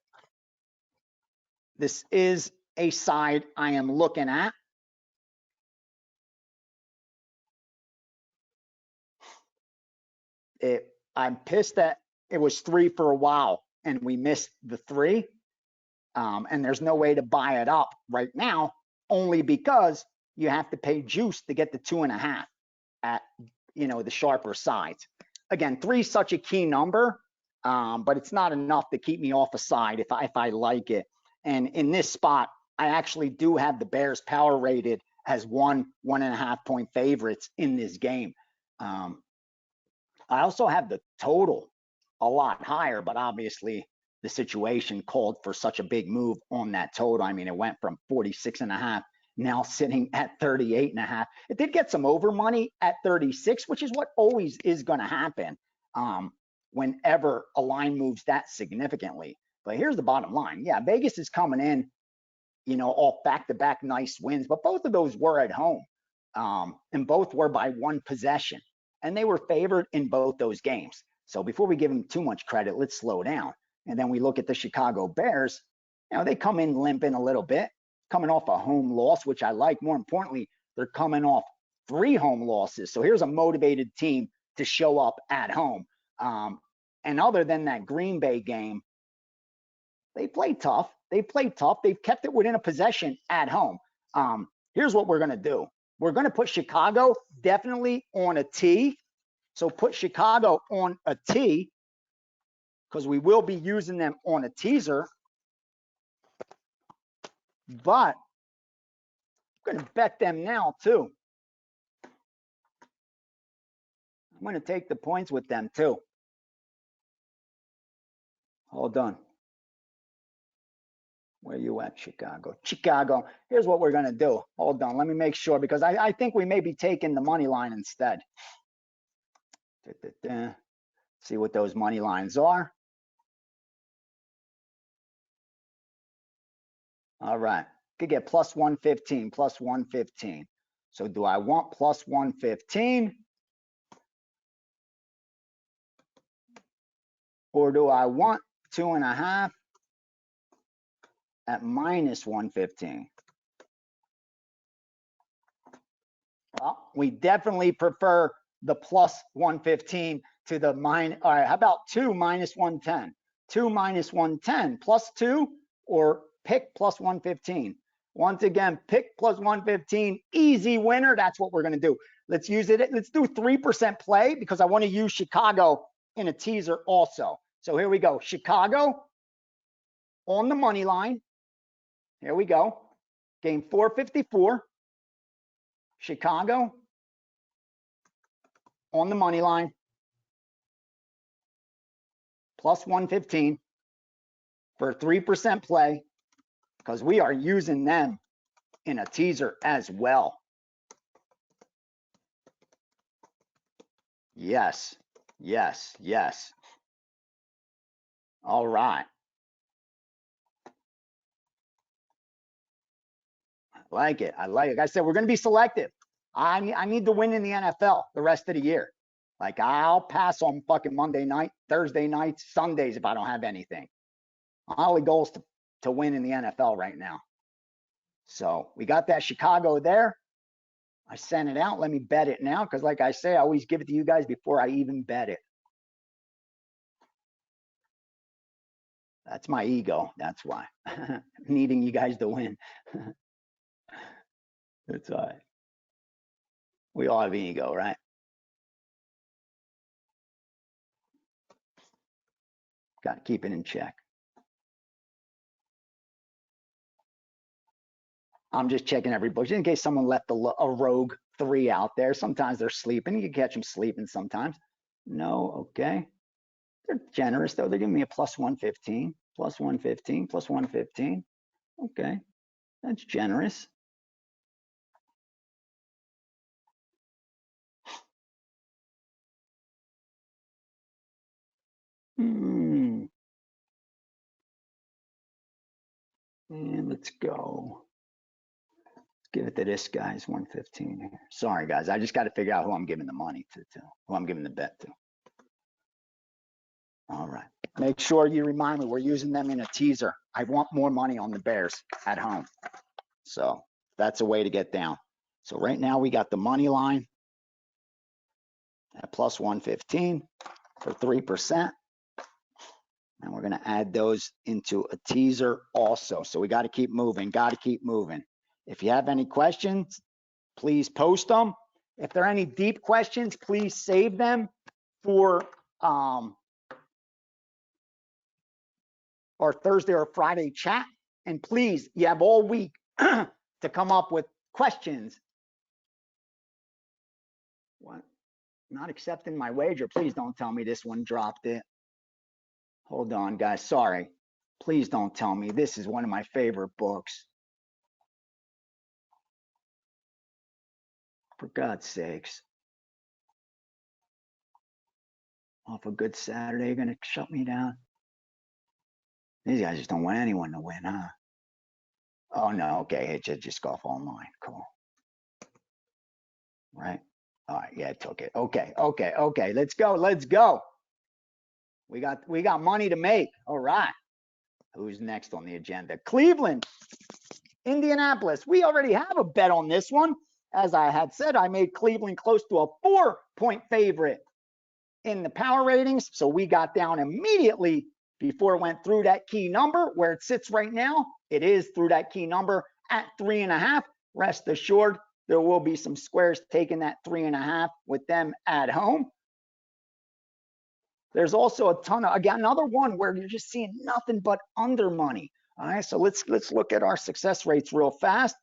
this is a side I am looking at. I'm pissed that it was 3 for a while and we missed the 3. And there's no way to buy it up right now, only because you have to pay juice to get the 2.5 at, the sharper sides. Again, 3 is such a key number, but it's not enough to keep me off a side if I like it. And in this spot, I actually do have the Bears power rated as 1.5 point favorites in this game. I also have the total a lot higher, but obviously the situation called for such a big move on that total. I mean, it went from 46.5, now sitting at 38.5. It did get some over money at 36, which is what always is going to happen whenever a line moves that significantly. But here's the bottom line. Yeah, Vegas is coming in, off back-to-back nice wins, but both of those were at home, and both were by 1 possession, and they were favored in both those games. So before we give them too much credit, let's slow down. And then we look at the Chicago Bears. They come in limping a little bit, coming off a home loss, which I like. More importantly, they're coming off 3 home losses. So here's a motivated team to show up at home. And other than that Green Bay game, they played tough. They've kept it within a possession at home. Here's what we're going to do. We're going to put Chicago definitely on a T. So put Chicago on a T because we will be using them on a teaser. But I'm going to bet them now too. I'm going to take the points with them too. Hold on. Where you at, Chicago? Chicago. Here's what we're going to do. Hold on. Let me make sure because I think we may be taking the money line instead. See what those money lines are. All right. Could get plus 115, plus 115. So do I want plus 115? or do I want 2.5 at minus 115? Well, we definitely prefer the plus 115 to the minus. All right, how about 2 minus 110? 2 minus 110 plus 2 or pick plus 115? Once again, pick plus 115, easy winner. That's what we're going to do. Let's use it. Let's do 3% play because I want to use Chicago in a teaser also. So here we go. Chicago on the money line. Here we go. Game 454. Chicago on the money line. Plus 115 for 3% play because we are using them in a teaser as well. Yes, yes, yes. All right. I like it. I like it. Like I said, we're going to be selective. I need to win in the NFL the rest of the year. Like, I'll pass on fucking Monday night, Thursday nights, Sundays if I don't have anything. My only goal is to win in the NFL right now. So we got that Chicago there. I sent it out. Let me bet it now because, like I say, I always give it to you guys before I even bet it. That's my ego. That's why. Needing you guys to win. That's all right. We all have ego, right? Got to keep it in check. I'm just checking every book just in case someone left a rogue 3 out there. Sometimes they're sleeping. You can catch them sleeping sometimes. No, okay. They're generous, though. They're giving me a plus 115, plus 115, plus 115. Okay, that's generous. And let's go. Let's give it to this guy's 115 here. Sorry, guys. I just got to figure out who I'm giving the money to, who I'm giving the bet to. All right. Make sure you remind me we're using them in a teaser. I want more money on the Bears at home. So that's a way to get down. So right now we got the money line at plus 115 for 3%. And we're going to add those into a teaser also. So we got to keep moving, got to keep moving. If you have any questions, please post them. If there are any deep questions, please save them for our Thursday or Friday chat. And please, you have all week to come up with questions. What? Not accepting my wager. Please don't tell me this one dropped it. Hold on, guys. Sorry. Please don't tell me. This is one of my favorite books. For God's sakes. Off a good Saturday, you're going to shut me down? These guys just don't want anyone to win, huh? Oh, no. Okay. It just go off online. Cool. Right? All right. Yeah, it took it. Okay. Okay. Okay. Let's go. Let's go. We got money to make. All right. Who's next on the agenda? Cleveland, Indianapolis. We already have a bet on this one. As I had said, I made Cleveland close to a 4-point favorite in the power ratings. So we got down immediately before it went through that key number where it sits right now. It is through that key number at 3.5. Rest assured, there will be some squares taking that 3.5 with them at home. There's also a ton of, again, another one where you're just seeing nothing but under money. All right, so let's look at our success rates real fast.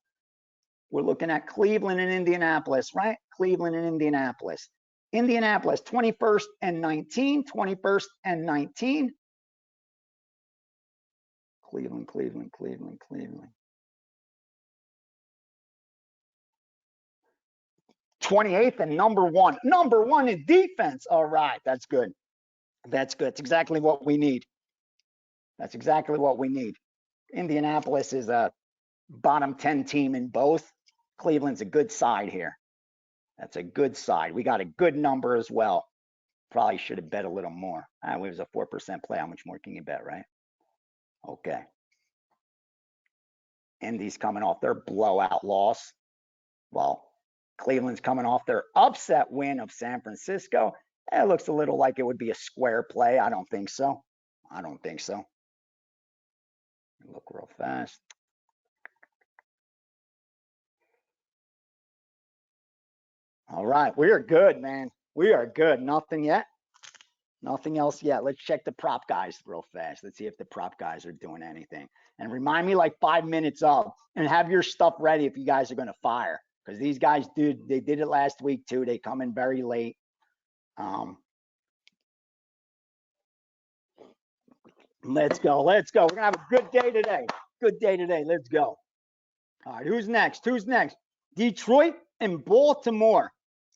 We're looking at Cleveland and Indianapolis, right? Cleveland and Indianapolis. Indianapolis, 21st and 19, 21st and 19. Cleveland, Cleveland, Cleveland, Cleveland. 28th and number one in defense. All right, that's good. That's good. It's exactly what we need. That's exactly what we need. Indianapolis is a bottom 10 team in both. Cleveland's a good side here. That's a good side. We got a good number as well. Probably should have bet a little more. It was a 4% play. How much more can you bet, right? Okay. Indy's coming off their blowout loss. Well, Cleveland's coming off their upset win of San Francisco. It looks a little like it would be a square play. I don't think so. I don't think so. Look real fast. All right, we are good, man. We are good. Nothing yet. Nothing else yet. Let's check the prop guys real fast. Let's see if the prop guys are doing anything. And remind me like 5 minutes up and have your stuff ready if you guys are going to fire. Because these guys, dude, they did it last week too. They come in very late. Let's go. Let's go. We're going to have a good day today. Good day today. Let's go. All right, who's next? Who's next? Detroit and Baltimore.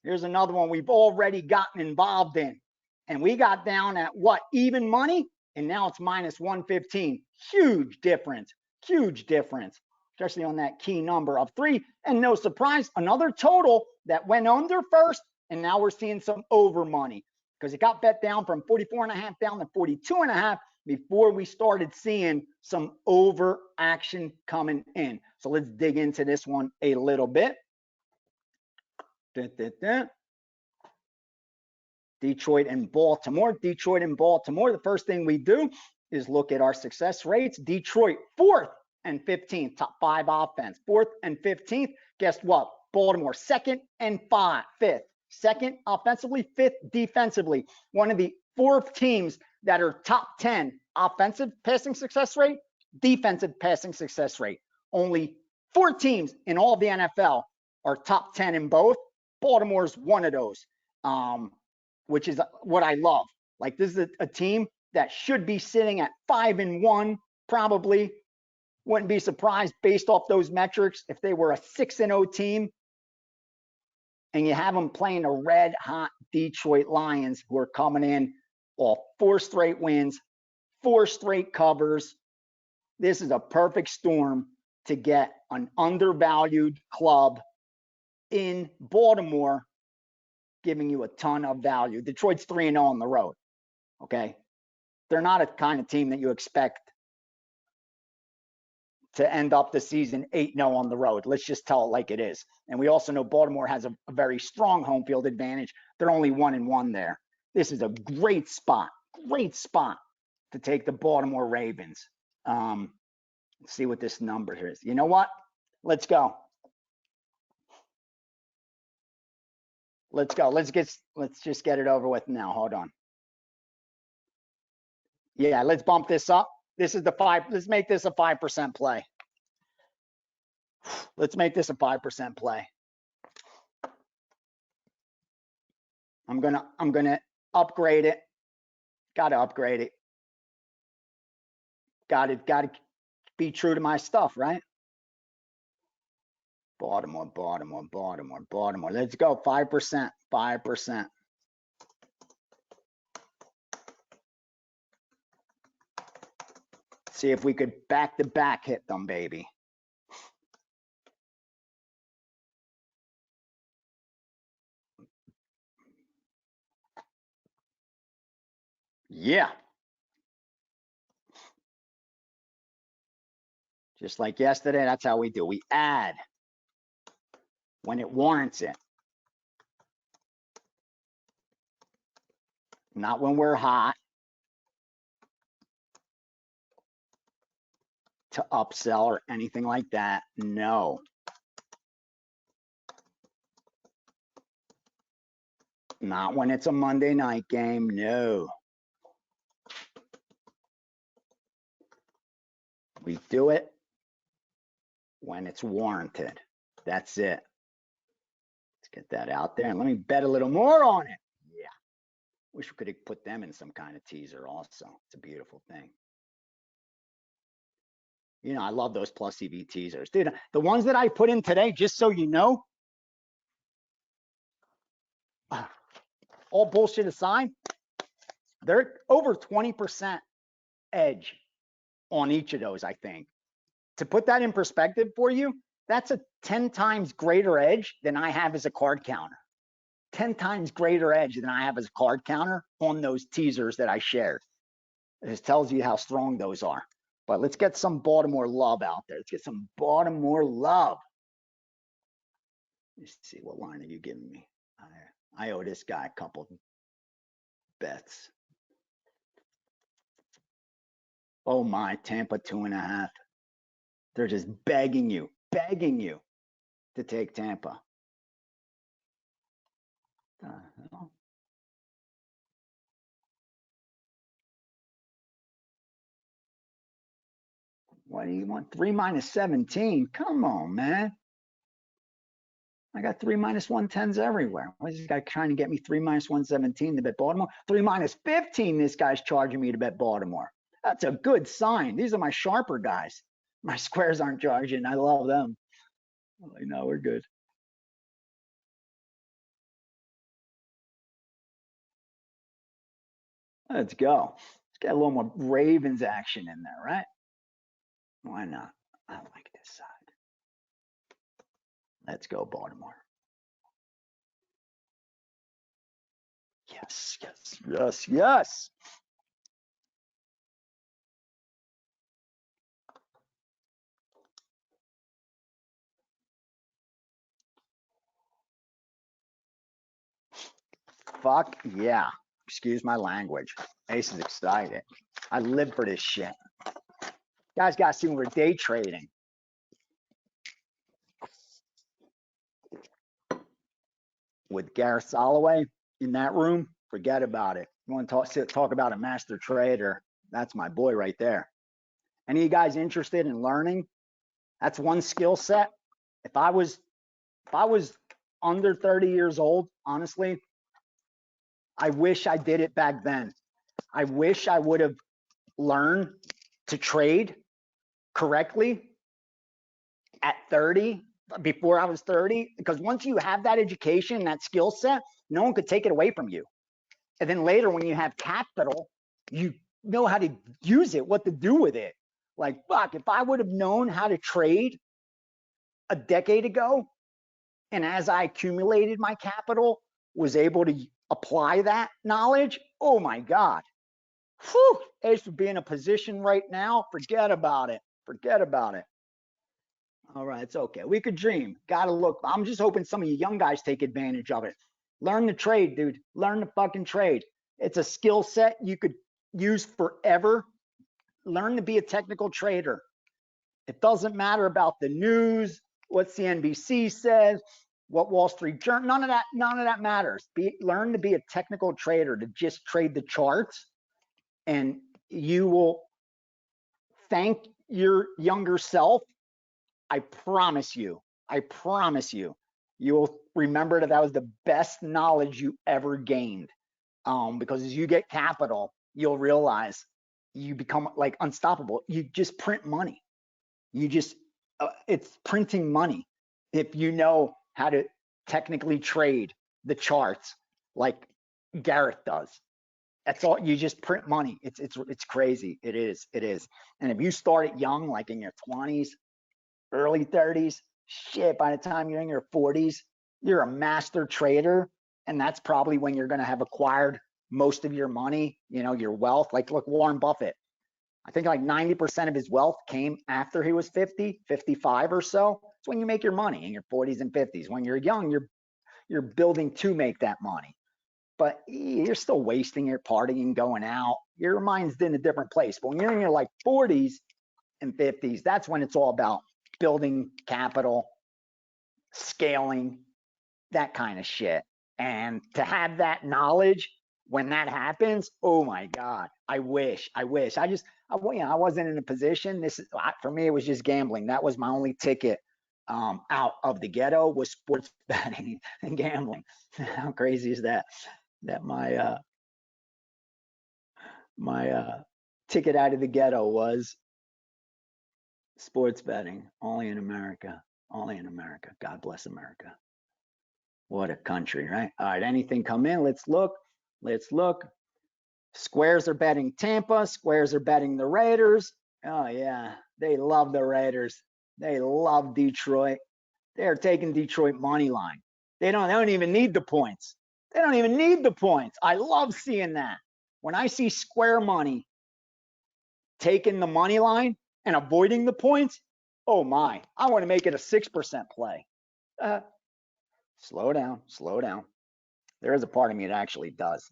Here's another one we've already gotten involved in. And we got down at what? Even money? And now it's minus 115. Huge difference. Huge difference. Especially on that key number of 3. And no surprise, another total that went under first. And now we're seeing some over money. Because it got bet down from 44.5 down to 42.5 before we started seeing some over action coming in. So let's dig into this one a little bit. Detroit and Baltimore. Detroit and Baltimore. The first thing we do is look at our success rates. Detroit, 4th and 15th, top 5 offense. 4th and 15th. Guess what? Baltimore, 2nd and 5th. 2nd offensively, 5th defensively. One of the 4 teams that are top 10 offensive passing success rate, defensive passing success rate. Only 4 teams in all the NFL are top 10 in both. Baltimore's one of those, which is what I love. Like, this is a team that should be sitting at 5-1, probably. Wouldn't be surprised based off those metrics if they were a 6-0 team. And you have them playing a red hot Detroit Lions who are coming in off 4 straight wins, 4 straight covers. This is a perfect storm to get an undervalued club in Baltimore, giving you a ton of value. Detroit's 3-0 on the road. Okay. They're not a kind of team that you expect to end up the season 8-0 on the road. Let's just tell it like it is. And we also know Baltimore has a very strong home field advantage. They're only 1-1 there. This is a great spot to take the Baltimore Ravens. Let's see what this number here is. You know what? Let's go. Let's go. Let's just get it over with now. Hold on. Yeah, let's bump this up. This is the 5. Let's make this a 5% play. Let's make this a 5% play. I'm gonna upgrade it. Gotta upgrade it. Gotta be true to my stuff, right? Baltimore. Let's go. 5%. 5%. See if we could back-to-back hit them, baby. Yeah. Just like yesterday, that's how we do. We add when it warrants it. Not when we're hot. To upsell or anything like that. No. Not when it's a Monday night game. No. We do it when it's warranted. That's it. Let's get that out there and let me bet a little more on it. Yeah. Wish we could have put them in some kind of teaser also. It's a beautiful thing. You know, I love those plus EV teasers. Dude, the ones that I put in today, just so you know, all bullshit aside, they're over 20% edge on each of those, I think. To put that in perspective for you, that's a 10 times greater edge than I have as a card counter. 10 times greater edge than I have as a card counter on those teasers that I shared. It just tells you how strong those are. But let's get some Baltimore love out there. Let's get some Baltimore love. Let's see, what line are you giving me? I owe this guy a couple bets. Oh my, Tampa 2.5. They're just begging you to take Tampa. What do you want? 3 minus 17. Come on, man. I got 3 minus 110s everywhere. Why is this guy trying to get me 3 minus 117 to bet Baltimore? 3 minus 15, this guy's charging me to bet Baltimore. That's a good sign. These are my sharper guys. My squares aren't charging. I love them. I'm like, no, we're good. Let's go. Let's get a little more Ravens action in there, right? Why not? I like this side. Let's go, Baltimore. Yes, yes, yes, yes. Fuck yeah. Excuse my language. Ace is excited. I live for this shit. Guys got to see when we're day trading. With Gareth Soloway in that room, forget about it. You want to talk about a master trader? That's my boy right there. Any of you guys interested in learning? That's one skill set. If I was under 30 years old, honestly, I wish I did it back then. I wish I would have learned to trade correctly at 30, before I was 30, because once you have that education, that skill set, no one could take it away from you. And then later when you have capital, you know how to use it, what to do with it. Like, fuck, if I would have known how to trade a decade ago, and as I accumulated my capital, was able to apply that knowledge, oh my God. Whew, Ace would be in a position right now, forget about it. Forget about it. All right, it's okay. We could dream. Gotta look. I'm just hoping some of you young guys take advantage of it. Learn the trade, dude. Learn the fucking trade. It's a skill set you could use forever. Learn to be a technical trader. It doesn't matter about the news, what CNBC says, what Wall Street Journal, none of that matters. Learn to be a technical trader, to just trade the charts, and you will thank your younger self. I promise you, you will remember that was the best knowledge you ever gained. Because as you get capital, you'll realize you become like unstoppable. You just print money. You just, it's printing money. If you know how to technically trade the charts like Gareth does, that's all. You just print money. It's crazy. It is. And if you start it young, like in your 20s, early 30s, shit, by the time you're in your 40s, you're a master trader. And that's probably when you're going to have acquired most of your money, your wealth. Like, look, Warren Buffett, I think like 90% of his wealth came after he was 50, 55 or so. It's when you make your money in your 40s and 50s. When you're young, you're building to make that money. But you're still wasting it, partying, going out. Your mind's in a different place. But when you're in your like 40s and 50s, that's when it's all about building capital, scaling, that kind of shit. And to have that knowledge when that happens, oh my God, I wish. I wasn't in a position. For me, it was just gambling. That was my only ticket out of the ghetto, was sports betting and gambling. How crazy is that? That my ticket out of the ghetto was sports betting. Only in America. Only in America. God bless America. What a country, right? All right, anything come in? Let's look. Squares are betting Tampa. Squares are betting the Raiders. Oh, yeah. They love the Raiders. They love Detroit. They're taking Detroit money line. They don't even need the points. They don't even need the points. I love seeing that. When I see square money taking the money line and avoiding the points, oh my, I want to make it a 6% play. Slow down, slow down. There is a part of me that actually does.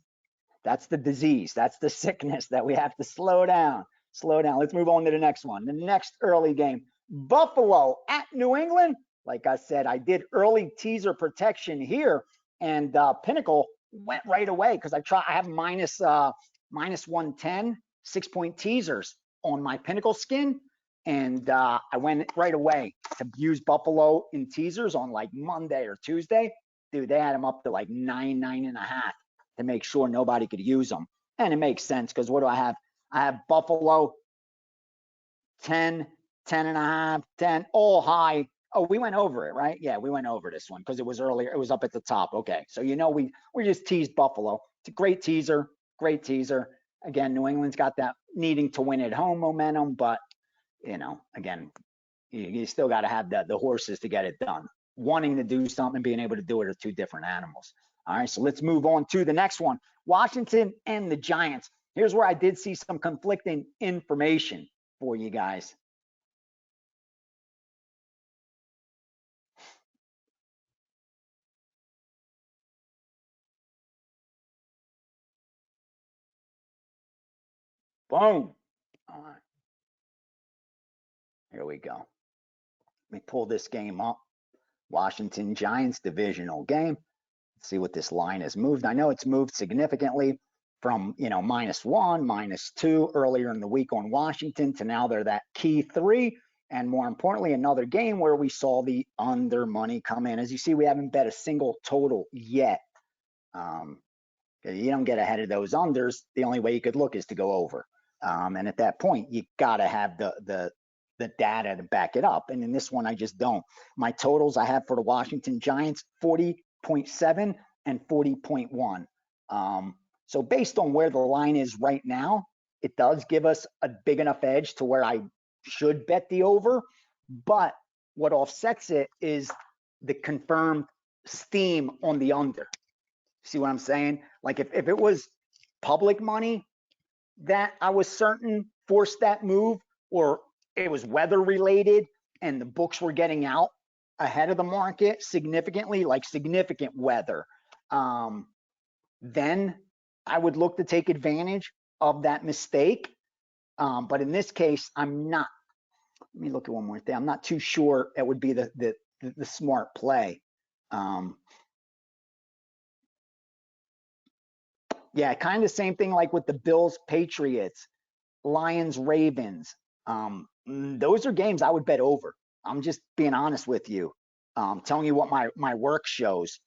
That's the disease. That's the sickness that we have to slow down. Slow down. Let's move on to the next one. The next early game, Buffalo at New England. Like I said, I did early teaser protection here, and Pinnacle went right away because I have minus 110 6-point teasers on my Pinnacle skin, and I went right away to use Buffalo in teasers on like Monday or Tuesday. Dude, they had them up to like 9.5 to make sure nobody could use them. And it makes sense because what do I have? I have Buffalo 10, 10.5, 10, all high. Oh, we went over it, right? Yeah, we went over this one because it was earlier. It was up at the top. Okay, so we just teased Buffalo. It's a great teaser, great teaser. Again, New England's got that needing to win at home momentum, but again, you still got to have the horses to get it done. Wanting to do something and being able to do it are two different animals. All right, so let's move on to the next one. Washington and the Giants. Here's where I did see some conflicting information for you guys. Boom. All right. Here we go. Let me pull this game up. Washington Giants divisional game. Let's see what this line has moved. I know it's moved significantly from, -1, -2 earlier in the week on Washington to now they're that key 3. And more importantly, another game where we saw the under money come in. As you see, we haven't bet a single total yet. You don't get ahead of those unders. The only way you could look is to go over. And at that point, you got to have the data to back it up. And in this one, I just don't. My totals I have for the Washington Giants, 40.7 and 40.1. So based on where the line is right now, it does give us a big enough edge to where I should bet the over. But what offsets it is the confirmed steam on the under. See what I'm saying? Like if it was public money that I was certain forced that move, or it was weather related and the books were getting out ahead of the market significantly, like significant weather, then I would look to take advantage of that mistake. But in this case, I'm not. Let me look at one more thing. I'm not too sure it would be the smart play. Yeah, kind of the same thing like with the Bills, Patriots, Lions, Ravens. Those are games I would bet over. I'm just being honest with you. Telling you what my work shows.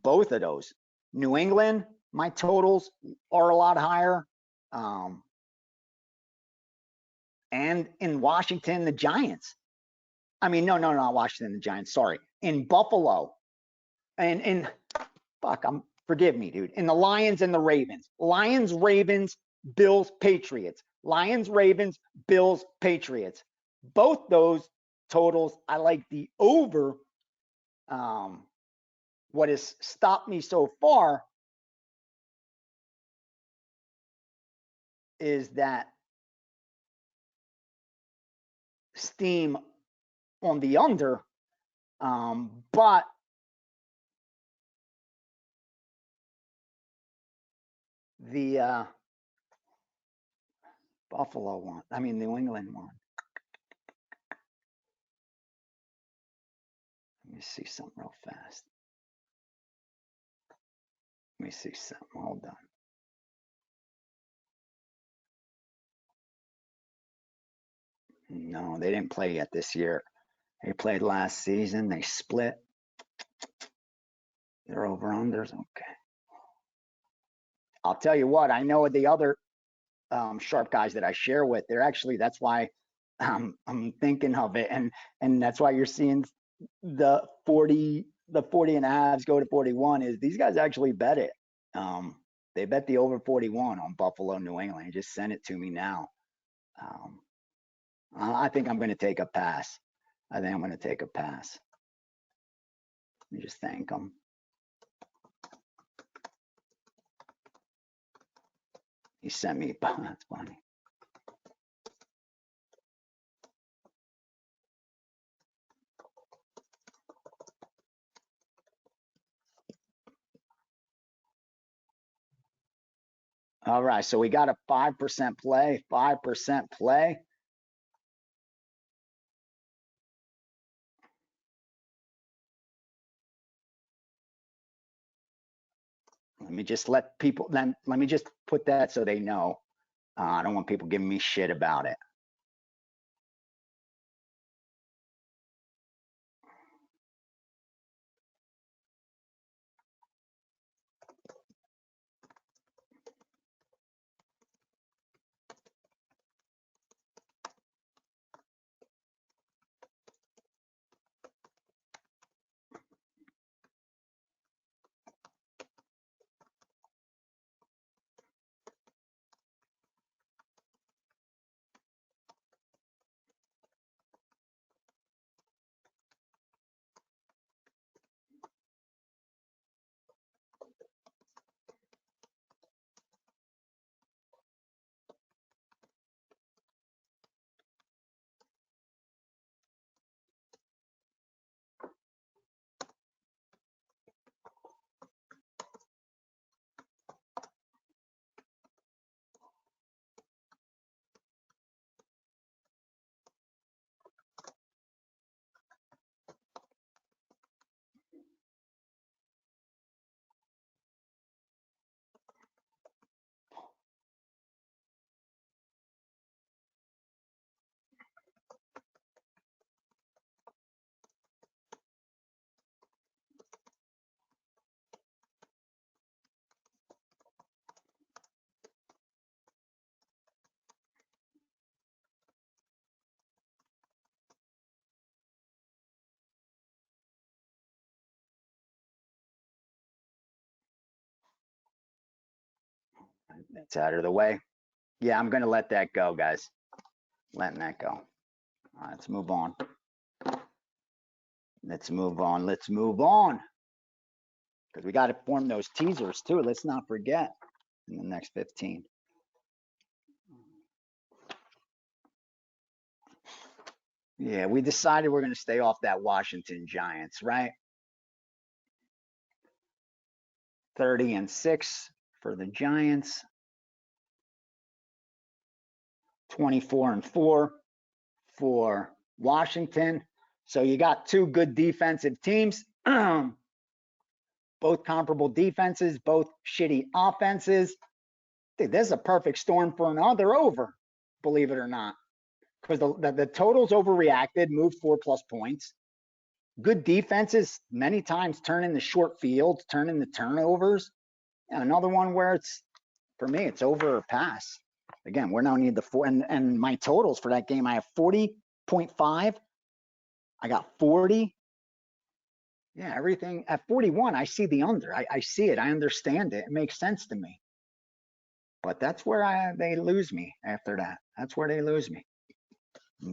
Both of those. New England, my totals are a lot higher. And in Washington, the Giants. I mean, no, not Washington, the Giants. Sorry. In Buffalo. And forgive me, dude. In the Lions and the Ravens. Lions, Ravens, Bills, Patriots. Lions, Ravens, Bills, Patriots. Both those totals, I like the over. What has stopped me so far is that steam on the under. But the Buffalo one, New England one. Let me see something real fast. Let me see something. Hold on. No, they didn't play yet this year. They played last season. They split. They're over-unders. Okay. I'll tell you what, I know the other sharp guys that I share with, they're actually, that's why I'm thinking of it. And that's why you're seeing the 40 and a halves go to 41 is these guys actually bet it. They bet the over 41 on Buffalo, New England. He just sent it to me now. I think I'm going to take a pass. Let me just thank them. He sent me, that's funny. All right, so we got a 5% play, 5% play. Let me just let people, then let me just put that so they know. I don't want people giving me shit about it. That's out of the way. Yeah, I'm going to let that go, guys. Letting that go. All right, let's move on. Let's move on. Let's move on. Because we got to form those teasers too. Let's not forget in the next 15. Yeah, we decided we're going to stay off that Washington Giants, right? 30-6 for the Giants. 24-4 for Washington. So you got two good defensive teams, both comparable defenses, both shitty offenses. Dude, this is a perfect storm for another over, believe it or not. Because the totals overreacted, moved 4+ points. Good defenses many times turn into short fields, turn into turnovers. And another one where it's, for me, it's over or pass. Again, we're now need the 4. And my totals for that game, I have 40.5. I got 40. Yeah, everything at 41, I see the under. I see it. I understand it. It makes sense to me. But that's where they lose me after that. That's where they lose me.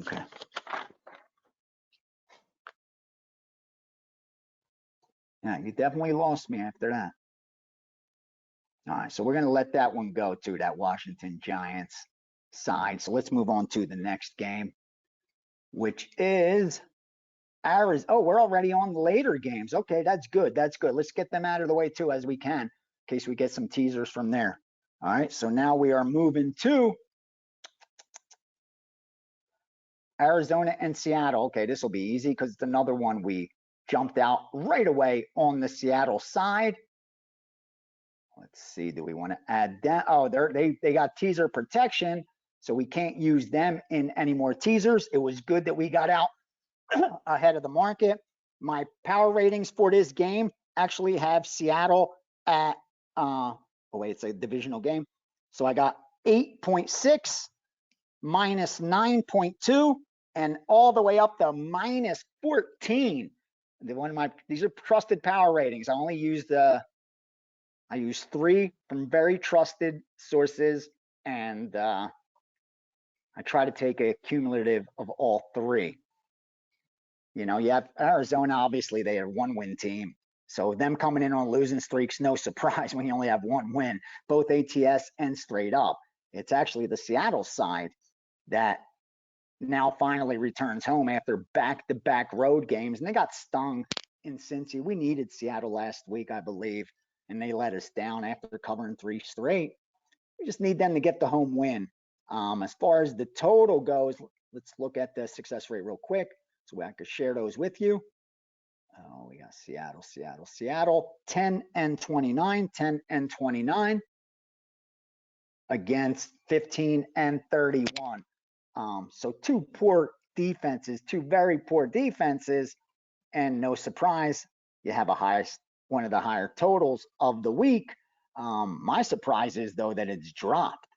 Okay. Yeah, you definitely lost me after that. All right, so we're going to let that one go too, that Washington Giants side. So let's move on to the next game, which is Arizona. Oh, we're already on later games. Okay, that's good. That's good. Let's get them out of the way too as we can, in case we get some teasers from there. All right, so now we are moving to Arizona and Seattle. Okay, this will be easy because it's another one we jumped out right away on the Seattle side. Let's see, do we want to add that? Oh, they got teaser protection, so we can't use them in any more teasers. It was good that we got out ahead of the market. My power ratings for this game actually have Seattle at, oh wait, it's a divisional game. So I got 8.6, minus 9.2, and all the way up to minus 14. These are trusted power ratings. I only used I use 3 from very trusted sources, and I try to take a cumulative of all 3. You know, you have Arizona, obviously, they are 1-win team. So them coming in on losing streaks, no surprise when you only have one win, both ATS and straight up. It's actually the Seattle side that now finally returns home after back-to-back road games. And they got stung in Cincy. We needed Seattle last week, I believe, and they let us down after covering 3 straight. We just need them to get the home win. As far as the total goes, let's look at the success rate real quick so I could share those with you. Oh, we got Seattle, 10 and 29, 10 and 29 against 15 and 31. So two poor defenses, two very poor defenses, and no surprise, you have one of the higher totals of the week. My surprise is, though, that it's dropped,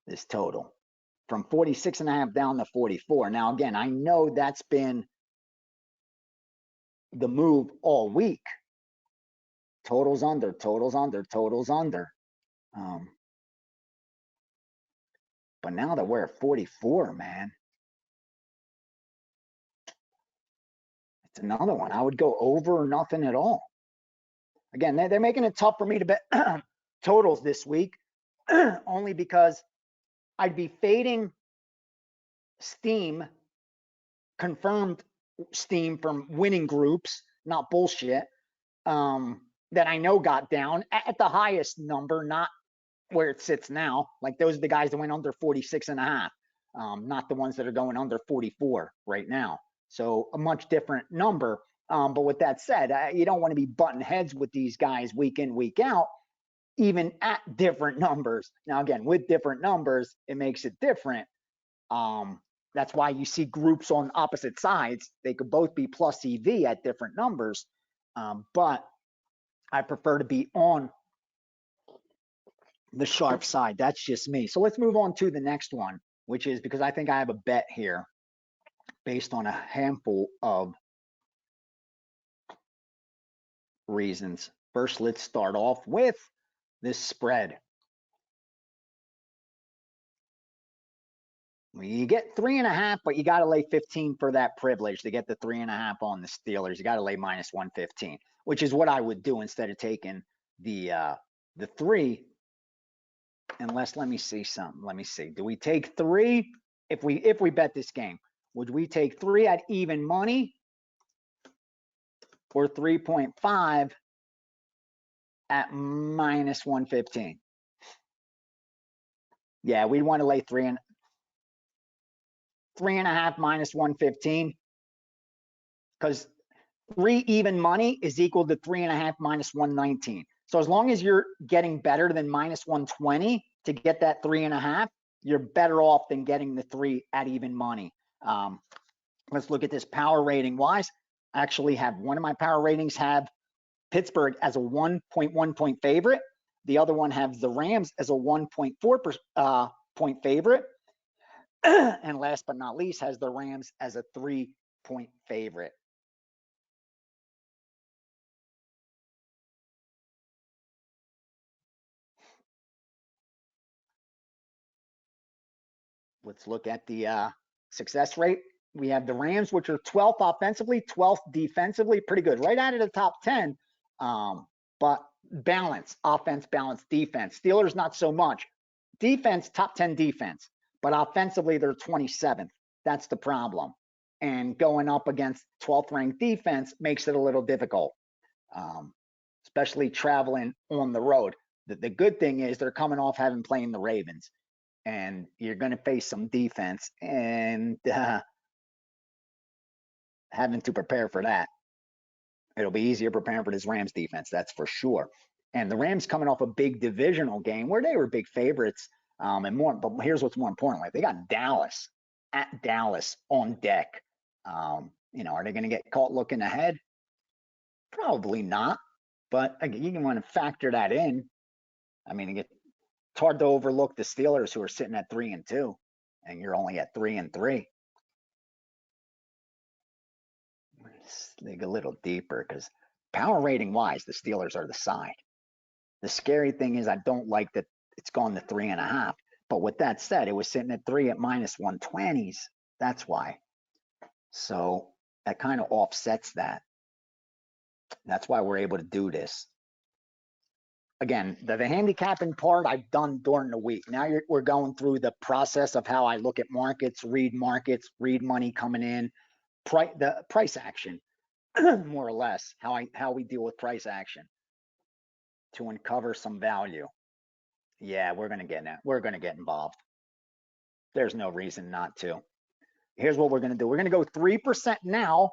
this total, from 46.5 down to 44. Now, again, I know that's been the move all week. Totals under, totals under, totals under. But now that we're at 44, man, it's another one. I would go over or nothing at all. Again, they're making it tough for me to bet totals this week, only because I'd be fading steam, confirmed steam from winning groups, not bullshit, that I know got down at the highest number, not where it sits now. Like those are the guys that went under 46.5, not the ones that are going under 44 right now. So a much different number. But with that said, you don't want to be butting heads with these guys week in, week out, even at different numbers. Now, again, with different numbers, it makes it different. That's why you see groups on opposite sides. They could both be plus EV at different numbers. But I prefer to be on the sharp side. That's just me. So let's move on to the next one, which is because I think I have a bet here based on a handful of reasons. First, let's start off with this spread. You get 3.5, but you got to lay 15 for that privilege to get the 3.5 on the Steelers. You got to lay minus 115, which is what I would do instead of taking the 3. Unless, let me see something. Let me see. Do we take 3 if we bet this game? Would we take 3 at even money or 3.5 at minus 115? Yeah, we'd want to lay 3.5 minus 115, because 3 even money is equal to 3.5 minus 119. So as long as you're getting better than minus 120 to get that 3.5, you're better off than getting the 3 at even money. Let's look at this power rating wise. I actually have one of my power ratings have Pittsburgh as a 1.1 point favorite. The other one has the Rams as a 1.4 point favorite. And last but not least has the Rams as a 3-point favorite. Let's look at the success rate. We have the Rams, which are 12th offensively, 12th defensively, pretty good, right out of the top 10. But balance, offense, balance, defense. Steelers, not so much. Defense, top 10 defense, but offensively, they're 27th. That's the problem. And going up against 12th ranked defense makes it a little difficult, especially traveling on the road. The good thing is they're coming off having playing the Ravens, and you're going to face some defense and having to prepare for that. It'll be easier preparing for this Rams defense, that's for sure. And the Rams coming off a big divisional game where they were big favorites, and more. But here's what's more important: like they got Dallas at Dallas on deck. Are they going to get caught looking ahead? Probably not. But again, you can want to factor that in. I mean, it's hard to overlook the Steelers, who are sitting at 3-2, and you're only at 3-3. Let's dig a little deeper, because power rating wise, the Steelers are the side. The scary thing is I don't like that it's gone to 3.5. But with that said, it was sitting at 3 at minus 120s. That's why. So that kind of offsets that. That's why we're able to do this. Again, the handicapping part I've done during the week. Now we're going through the process of how I look at markets, read money coming in, the price action, more or less, how we deal with price action to uncover some value. Yeah, we're gonna get involved. There's no reason not to. Here's what we're gonna do. We're gonna go 3% now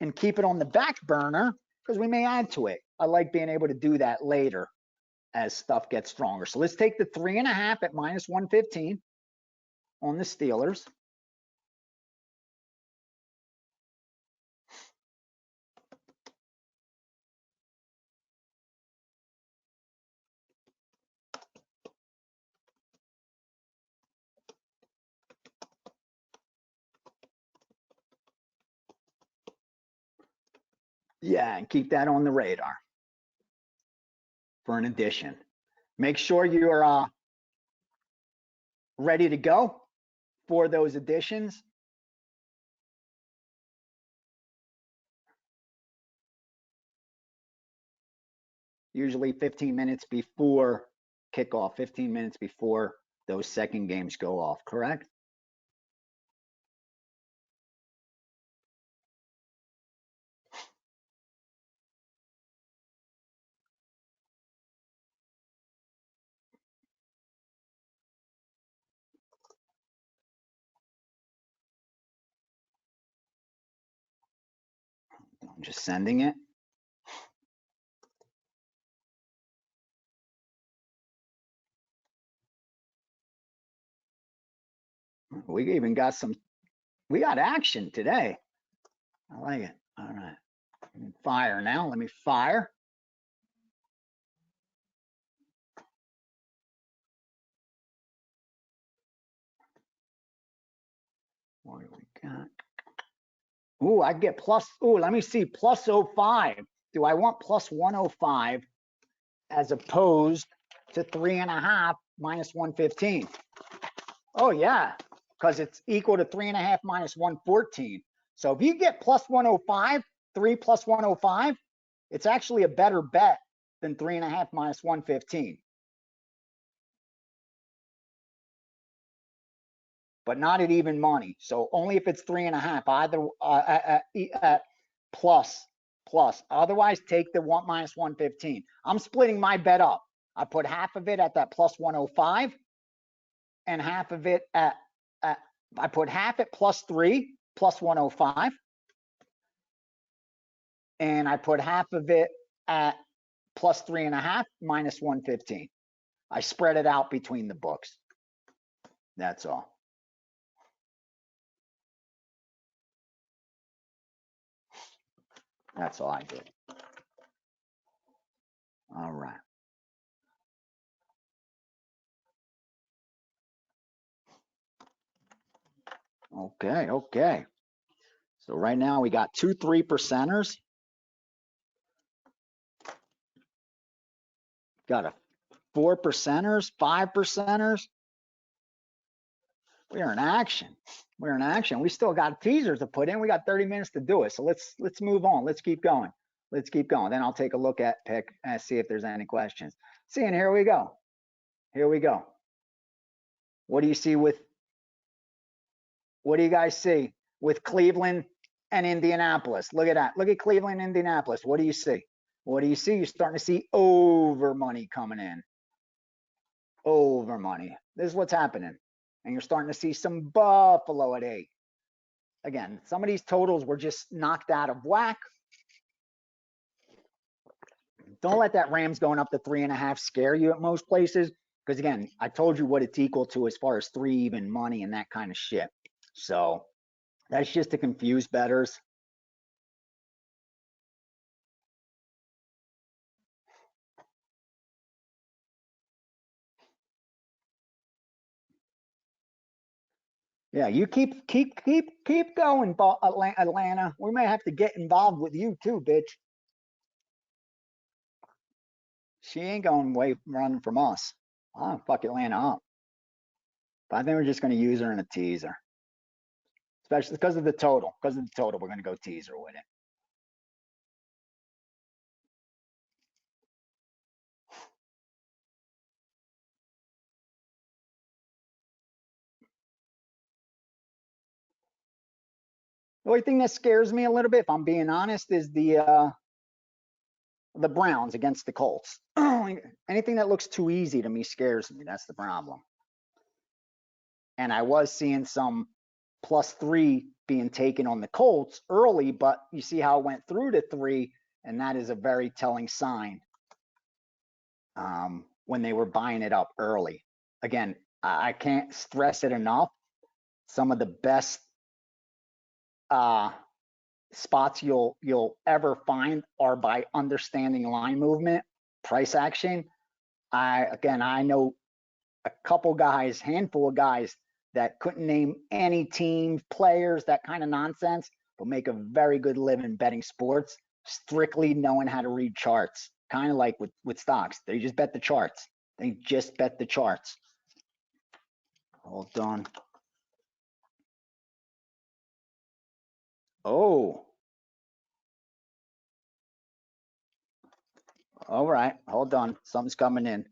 and keep it on the back burner because we may add to it. I like being able to do that later as stuff gets stronger. So let's take the 3.5 at minus 115 on the Steelers. Yeah, and keep that on the radar for an addition. Make sure you're ready to go for those additions. Usually 15 minutes before kickoff, 15 minutes before those second games go off, correct? I'm just sending it. We even got we got action today. I like it. All right. Fire now. Let me fire. What do we got? Ooh, I get plus. Ooh, let me see. Plus 05. Do I want plus 105 as opposed to 3.5 minus 115? Oh, yeah, because it's equal to 3.5 minus 114. So if you get plus 105, 3 plus 105, it's actually a better bet than 3.5 minus 115. But not at even money. So only if it's 3.5, either plus. Otherwise, take the 1 minus 115. I'm splitting my bet up. I put half of it at that plus 105 and half of it at I put half at plus 3, plus 105. And I put half of it at plus 3.5, minus 115. I spread it out between the books. That's all. That's all I did. All right. Okay. So right now we got 2 3%ers. Got a 4%ers, 5%ers. We're in action. We still got teasers to put in. We got 30 minutes to do it. So let's move on. Let's keep going. Then I'll take a look at pick and see if there's any questions. See, and here we go. What do you see with? What do you guys see with Cleveland and Indianapolis? Look at that. Look at Cleveland, Indianapolis. What do you see? You're starting to see over money coming in. Over money. This is what's happening. And you're starting to see some Buffalo at 8. Again, some of these totals were just knocked out of whack. Don't let that Rams going up to 3.5 scare you at most places. Because again, I told you what it's equal to as far as 3 even money and that kind of shit. So that's just to confuse bettors. Yeah, you keep going, Atlanta. We may have to get involved with you too, bitch. She ain't going away running from us. I'll fuck Atlanta up. But I think we're just going to use her in a teaser. Especially because of the total. We're going to go teaser with it. only thing that scares me a little bit, if I'm being honest, is the Browns against the Colts. Anything that looks too easy to me scares me. That's the problem. And I was seeing some +3 being taken on the Colts early, but you see how it went through to 3, and that is a very telling sign when they were buying it up early. Again, I can't stress it enough. Some of the best spots you'll ever find are by understanding line movement, price action. I know a couple guys, handful of guys that couldn't name any teams, players, that kind of nonsense, but make a very good living betting sports, strictly knowing how to read charts. Kind of like with stocks. They just bet the charts. They just bet the charts. Hold on. Oh. All right. Hold on. Something's coming in.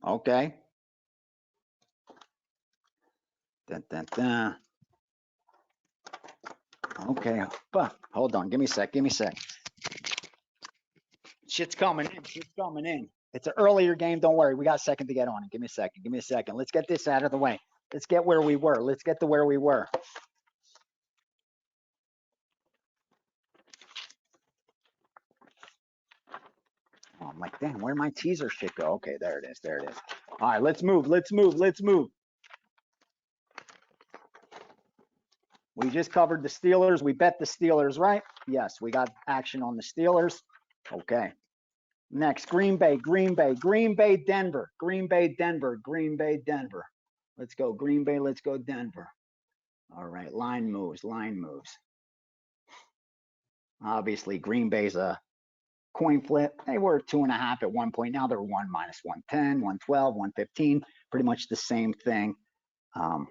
Okay. Dun, dun, dun. Okay. Hold on. Give me a sec. Shit's coming in. It's an earlier game. Don't worry. We got a second to get on it. Give me a second. Let's get this out of the way. Let's get where we were. Oh, I'm like, damn, where'd my teaser shit go? Okay, there it is. All right, let's move. We just covered the Steelers. We bet the Steelers, right? Yes, we got action on the Steelers. Okay. Next, Green Bay, Denver. Let's go Green Bay, let's go Denver. All right, line moves. Obviously, Green Bay's a coin flip. They were 2.5 at one point. Now they're 1 minus 110, 112, 115. Pretty much the same thing. I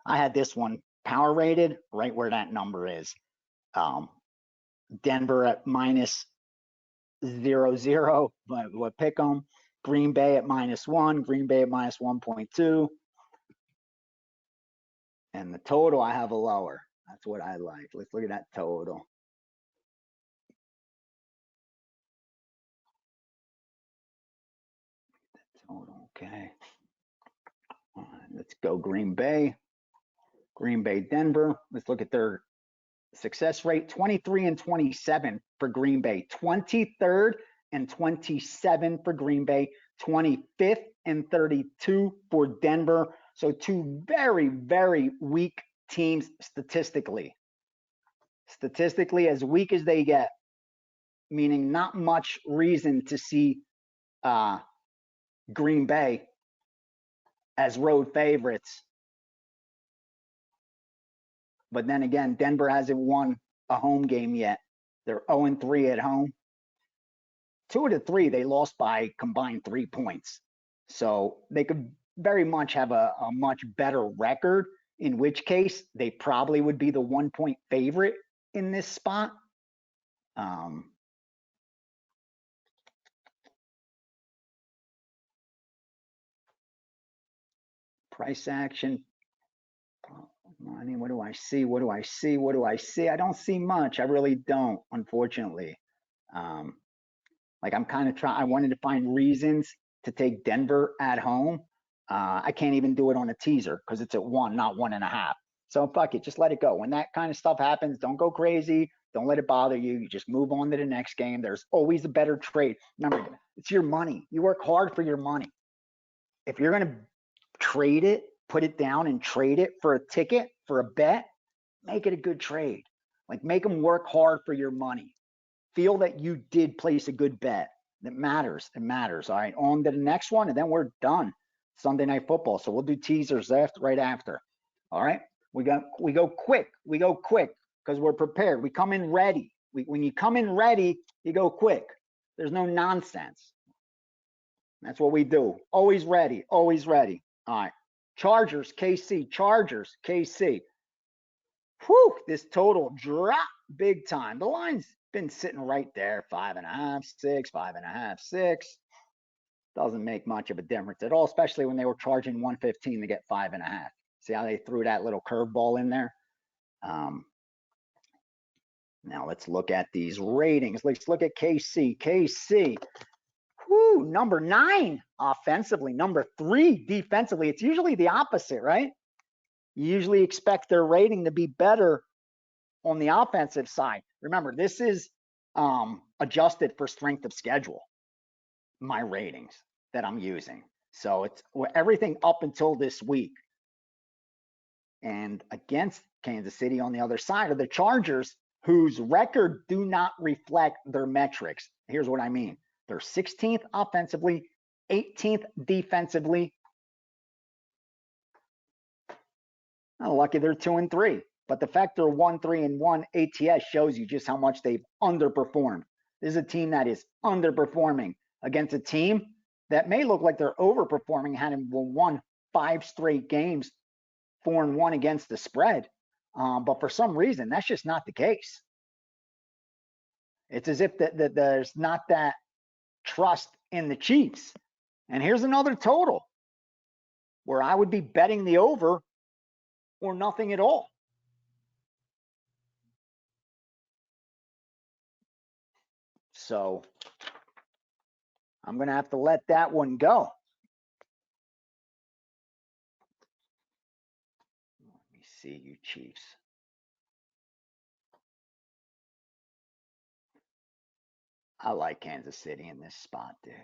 had this one power rated right where that number is. Denver at -0.00, what pick them. Green Bay at -1, Green Bay at -1.2. And the total, I have a lower. That's what I like. Let's look at that total. Okay. All right, let's go Green Bay, Denver. Let's look at their success rate. 23 and 27 for Green Bay. 23rd and 27 for Green Bay. 25th and 32 for Denver. So two very, very weak teams statistically. Statistically, as weak as they get, meaning not much reason to see Green Bay as road favorites. But then again, Denver hasn't won a home game yet. They're 0-3 at home. 2 of the 3, they lost by combined 3 points. So they could very much have a much better record, in which case they probably would be the 1-point favorite in this spot. Price action. Money, what do I see? I don't see much. I really don't, unfortunately. Like I'm kind of trying, I wanted to find reasons to take Denver at home. I can't even do it on a teaser because it's at 1, not 1.5. So fuck it, just let it go. When that kind of stuff happens, don't go crazy. Don't let it bother you. You just move on to the next game. There's always a better trade. Remember, it's your money. You work hard for your money. If you're going to trade it, put it down and trade it for a ticket, for a bet, make it a good trade. Like make them work hard for your money. Feel that you did place a good bet. It matters. All right, on to the next one, and then we're done. Sunday Night Football. So we'll do teasers right after. All right, we go quick because we're prepared. We come in ready. When you come in ready, you go quick. There's no nonsense. That's what we do. Always ready. All right. Chargers, KC. Whew, this total dropped big time. The line's been sitting right there, 5.5, 6. Doesn't make much of a difference at all, especially when they were charging 115 to get 5.5. See how they threw that little curveball in there? Now let's look at these ratings. Let's look at KC. KC, whoo, number 9 offensively, number 3 defensively. It's usually the opposite, right? You usually expect their rating to be better on the offensive side. Remember, this is adjusted for strength of schedule, my ratings that I'm using. So it's everything up until this week. And against Kansas City on the other side are the Chargers, whose record do not reflect their metrics. Here's what I mean. They're 16th offensively, 18th defensively. Oh, lucky they're 2-3. But the fact they're 1-3-1 ATS shows you just how much they've underperformed. This is a team that is underperforming against a team that may look like they're overperforming, having won 5 straight games, 4-1 against the spread. But for some reason, that's just not the case. It's as if that there's not that trust in the Chiefs. And here's another total where I would be betting the over or nothing at all. So I'm going to have to let that one go. Let me see you Chiefs. I like Kansas City in this spot, dude.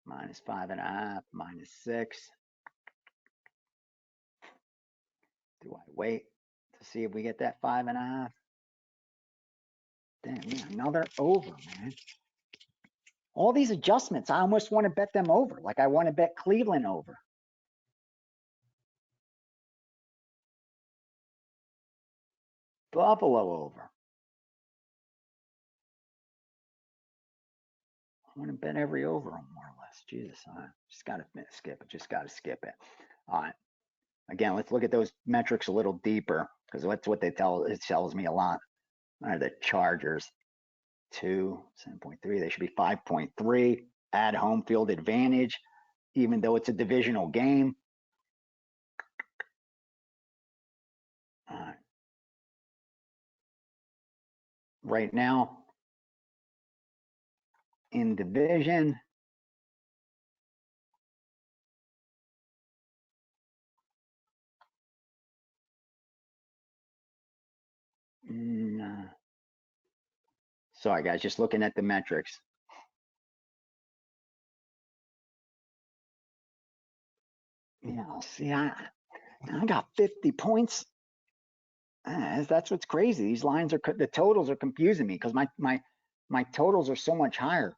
-5.5, -6. Do I wait to see if we get that 5.5? Damn, yeah, another over, man. All these adjustments, I almost want to bet them over. Like I want to bet Cleveland over. Buffalo over. I want to bet every over on more or less. Jesus, I just got to skip it. Just got to skip it. All right. Again, let's look at those metrics a little deeper because that's what they tell. It tells me a lot. All right, the Chargers, 7.3. They should be 5.3. Add home field advantage, even though it's a divisional game. All right. Right now, in division, sorry guys, just looking at the metrics. Yeah, see, I got 50 points. That's what's crazy. These lines are, the totals are confusing me because my totals are so much higher.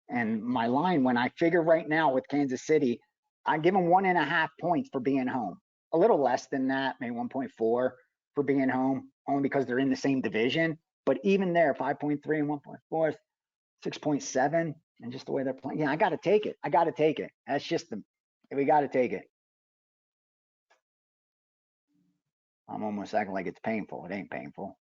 And my line, when I figure right now with Kansas City, I give them 1.5 points for being home. A little less than that, maybe 1.4 for being home, only because they're in the same division. But even there, 5.3 and 1.4, 6.7, and just the way they're playing. Yeah, I got to take it. I got to take it. That's just we got to take it. I'm almost acting like it's painful. It ain't painful.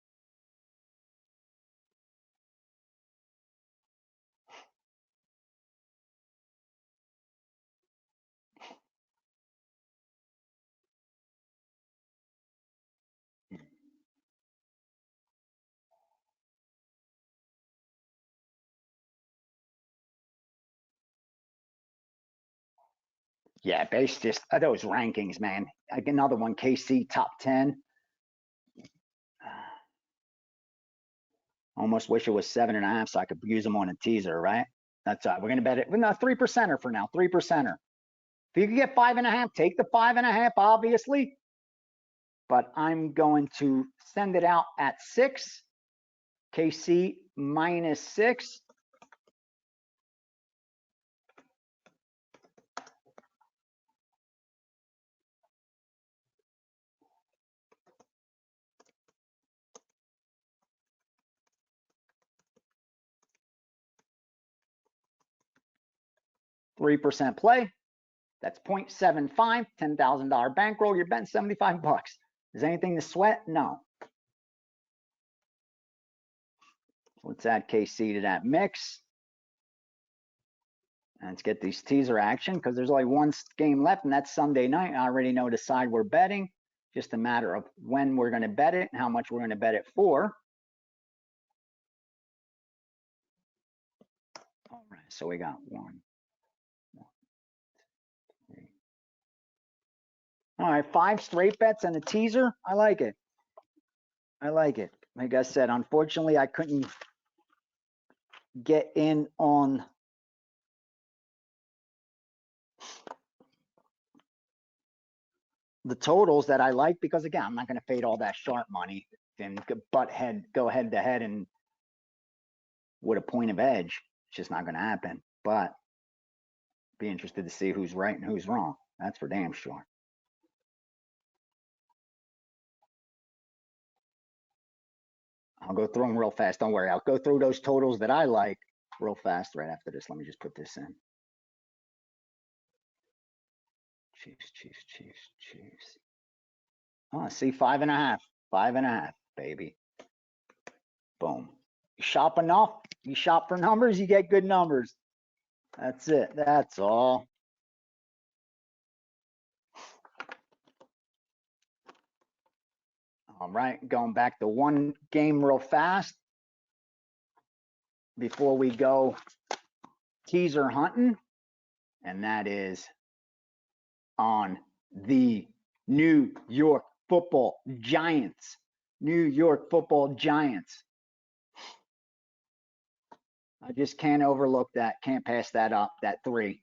Yeah, based just those rankings, man. Like another one, KC top 10. Almost wish it was 7.5 so I could use them on a teaser, right? That's we're gonna bet it. Well, no, 3%er for now. 3%er. If you can get 5.5, take the 5.5, obviously. But I'm going to send it out at 6. KC -6. 3% play. That's 0.75, $10,000 bankroll. You're betting 75 bucks. Is anything to sweat? No. Let's add KC to that mix. Let's get these teaser action because there's only one game left, and that's Sunday night. I already know the side we're betting. Just a matter of when we're going to bet it and how much we're going to bet it for. All right, so we got 1, 3. All right, 5 straight bets and a teaser. I like it. I like it. Like I said, unfortunately, I couldn't get in on the totals that I like because, again, I'm not going to fade all that sharp money and go head to head and with a point of edge. It's just not going to happen. But be interested to see who's right and who's wrong. That's for damn sure. I'll go through them real fast. Don't worry. I'll go through those totals that I like real fast right after this. Let me just put this in. Chiefs. Oh, see, 5.5. 5.5, baby. Boom. You shop enough, you shop for numbers, you get good numbers. That's it. That's all. All right, going back to one game real fast before we go teaser hunting, and that is on the New York Football Giants. New York Football Giants. I just can't overlook that. Can't pass that up. That 3.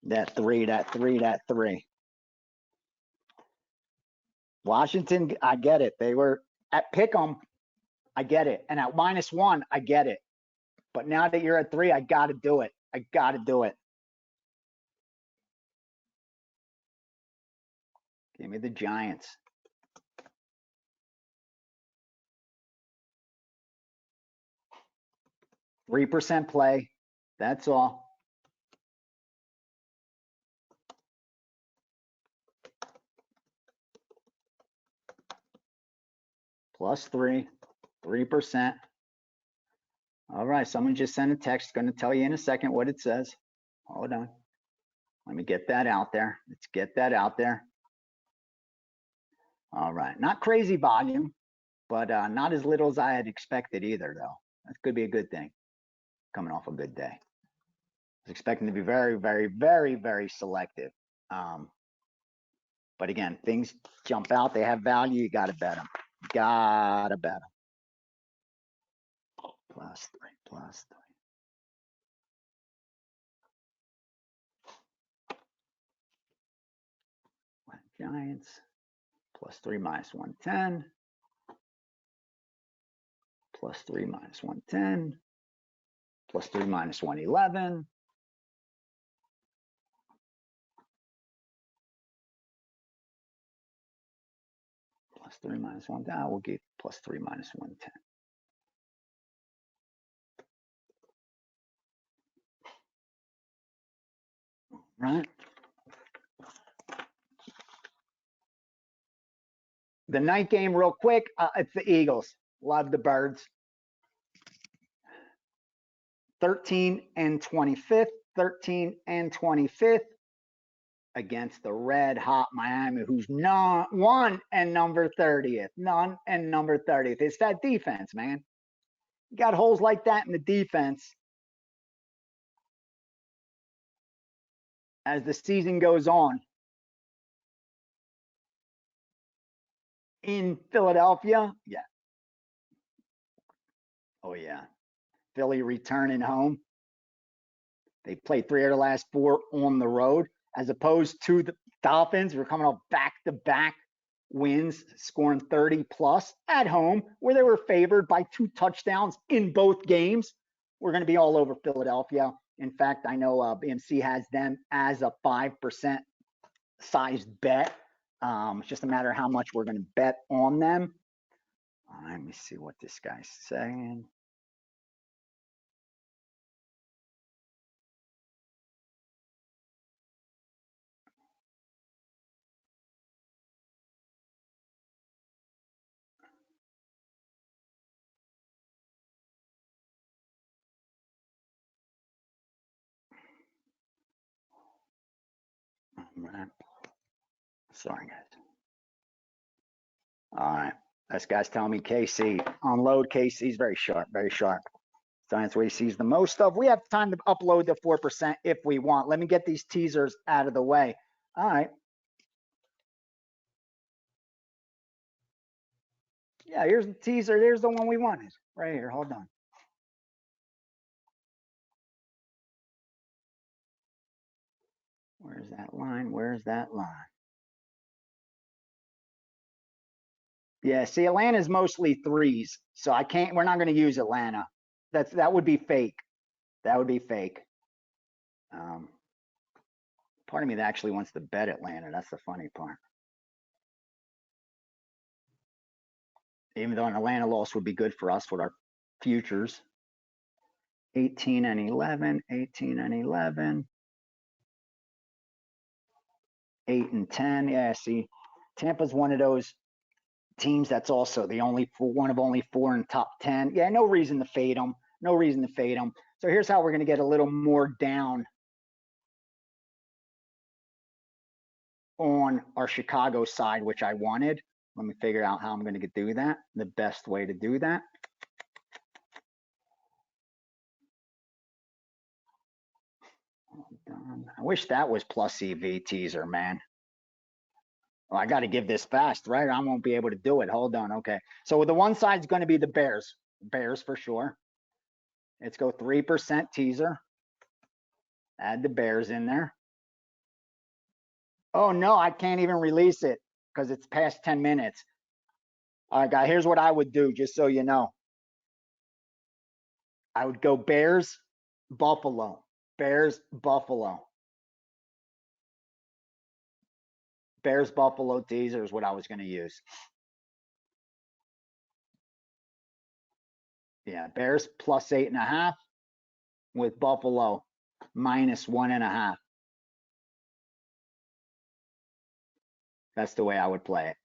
That 3. Washington, I get it. They were at Pick'em. I get it. And at -1, I get it. But now that you're at 3, I got to do it. I got to do it. Give me the Giants. +3% play. That's all. +3, 3%. All right, someone just sent a text. Going to tell you in a second what it says. Hold on. Let me get that out there. Let's get that out there. All right, not crazy volume, but not as little as I had expected either, though. That could be a good thing, coming off a good day. I was expecting to be very, very, very, very selective. But again, things jump out. They have value. You got to bet them. Got to bet them. +3. Giants. +3 -110. +3 -110. +3 -111. +3 -110. We'll get +3 -110. Right. The night game, real quick. It's the Eagles. Love the Birds. 13 and 25th. 13 and 25th against the red hot Miami, who's not 1 and number 30th. None and number 30th. It's that defense, man. You got holes like that in the defense. As the season goes on in Philadelphia, yeah. Oh, yeah. Philly returning home. They played 3 of the last 4 on the road, as opposed to the Dolphins. We're coming off back-to-back wins, scoring 30+ at home, where they were favored by 2 touchdowns in both games. We're going to be all over Philadelphia. In fact, I know BMC has them as a 5% sized bet. It's just a matter of how much we're going to bet on them. Let me see what this guy's saying. right. Sorry, guys. All right. This guy's telling me KC. Unload KC's very sharp, very sharp. So that's what he sees the most of. We have time to upload the 4% if we want. Let me get these teasers out of the way. All right. Yeah, here's the teaser. Here's the one we wanted. Right here. Hold on. Where's that line? Where's that line? Yeah, see, Atlanta's mostly threes, so I can't. We're not going to use Atlanta. That would be fake. That would be fake. Part of me that actually wants to bet Atlanta. That's the funny part. Even though an Atlanta loss would be good for us with our futures. 18 and 11, 18 and 11, 8 and 10. Yeah, see, Tampa's one of those teams that's also the only one of only 4 in top 10. Yeah, no reason to fade them. No reason to fade them. So here's how we're going to get a little more down on our Chicago side, which I wanted. Let me figure out how I'm going to do that. The best way to do that. I wish that was plus EV teaser, man. Well, I got to give this fast, right? I won't be able to do it. Hold on. Okay. So the one side's going to be the Bears. Bears for sure. Let's go 3% teaser. Add the Bears in there. Oh, no, I can't even release it because it's past 10 minutes. All right, guys, here's what I would do, just so you know. I would go Bears, Buffalo. Bears, Buffalo. Bears, Buffalo teaser is what I was going to use. Yeah, Bears plus 8.5 with Buffalo minus 1.5. That's the way I would play it.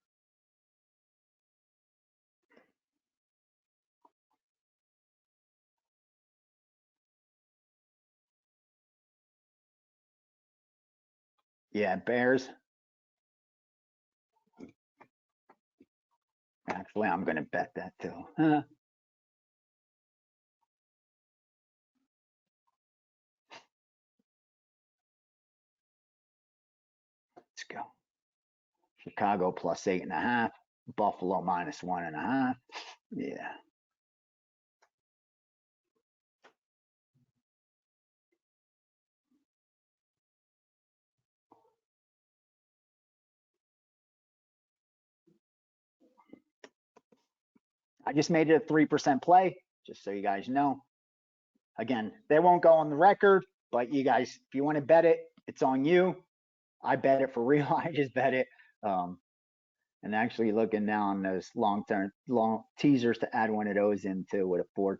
Yeah, Bears. Actually, I'm going to bet that too. Let's go. Chicago plus 8.5. Buffalo minus 1.5. Yeah. I just made it a 3% play, just so you guys know. Again, they won't go on the record, but you guys, if you want to bet it, it's on you. I bet it for real. I just bet it. And actually looking down those long teasers to add one of those into with a 4.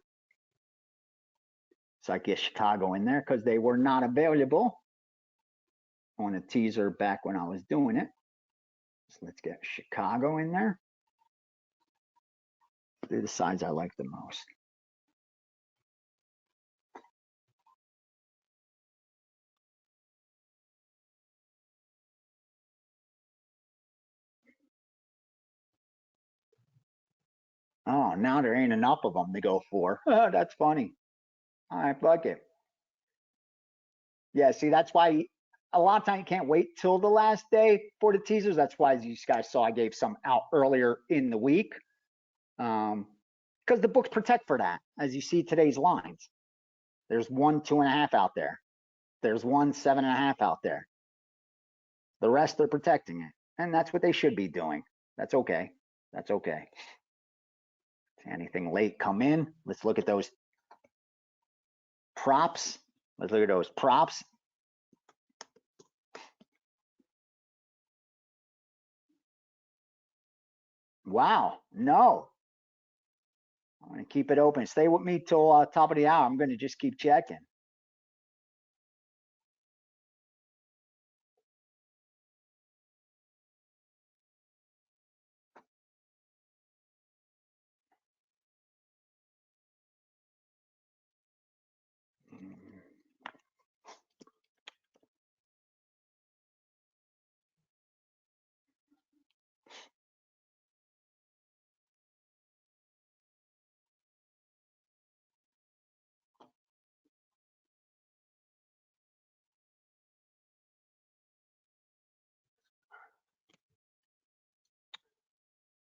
So I get Chicago in there because they were not available on a teaser back when I was doing it. So let's get Chicago in there. They're the sides I like the most. Oh, now there ain't enough of them to go for. That's funny. All right, fuck it. Yeah, see, that's why a lot of times you can't wait till the last day for the teasers. That's why, as you guys saw, I gave some out earlier in the week. Because the books protect for that. As you see today's lines, there's 1 2.5 out there. There's 1 7.5 out there. The rest are protecting it, and that's what they should be doing. That's okay. That's okay. Anything late come in? Let's look at those props. Let's look at those props. Wow, no. I'm going to keep it open. Stay with me till top of the hour. I'm going to just keep checking.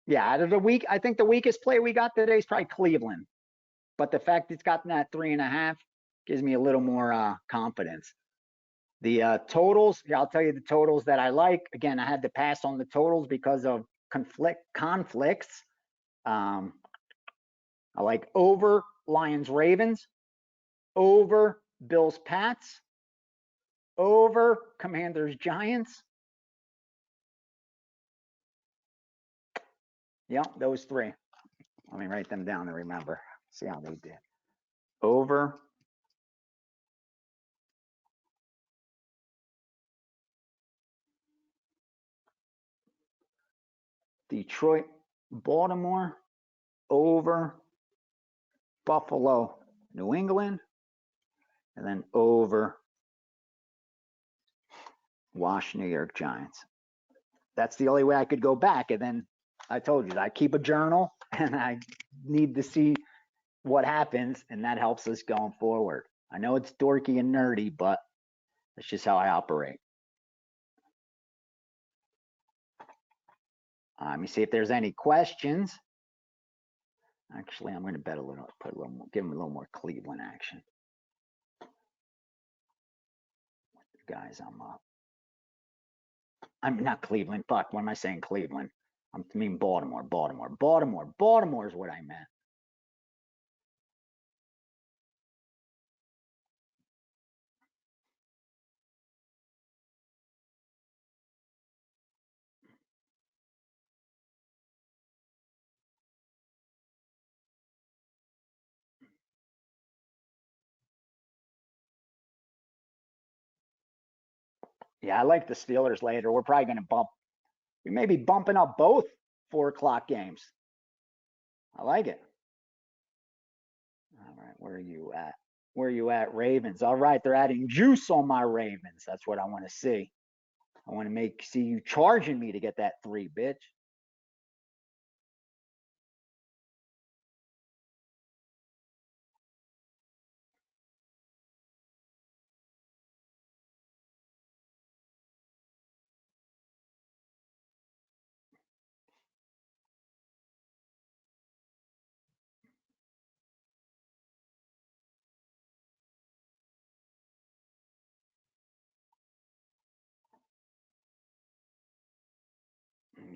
Yeah, out of the week, I think the weakest play we got today is probably Cleveland. But the fact it's gotten that 3.5 gives me a little more confidence. The totals, yeah, I'll tell you the totals that I like. Again, I had to pass on the totals because of conflicts. I like over Lions Ravens, over Bills Pats, over Commanders Giants. Yeah, those three. Let me write them down to remember. See how they did. Over Detroit, Baltimore, over Buffalo, New England, and then over Wash, New York Giants. That's the only way I could go back. And then I told you, I keep a journal and I need to see what happens, and that helps us going forward. I know it's dorky and nerdy, but that's just how I operate. Let me see if there's any questions. Actually, I'm going to bet a little, put a little more, give them a little more Cleveland action. Guys, I'm not Cleveland. Fuck, what am I saying? Cleveland. I mean Baltimore. Baltimore is what I meant. Yeah, I like the Steelers later. We're probably going to bump. We may be bumping up both 4 o'clock games. I like it. All right, where are you at? Where are you at, Ravens? All right, they're adding juice on my Ravens. That's what I want to see. I want to see you charging me to get that 3, bitch.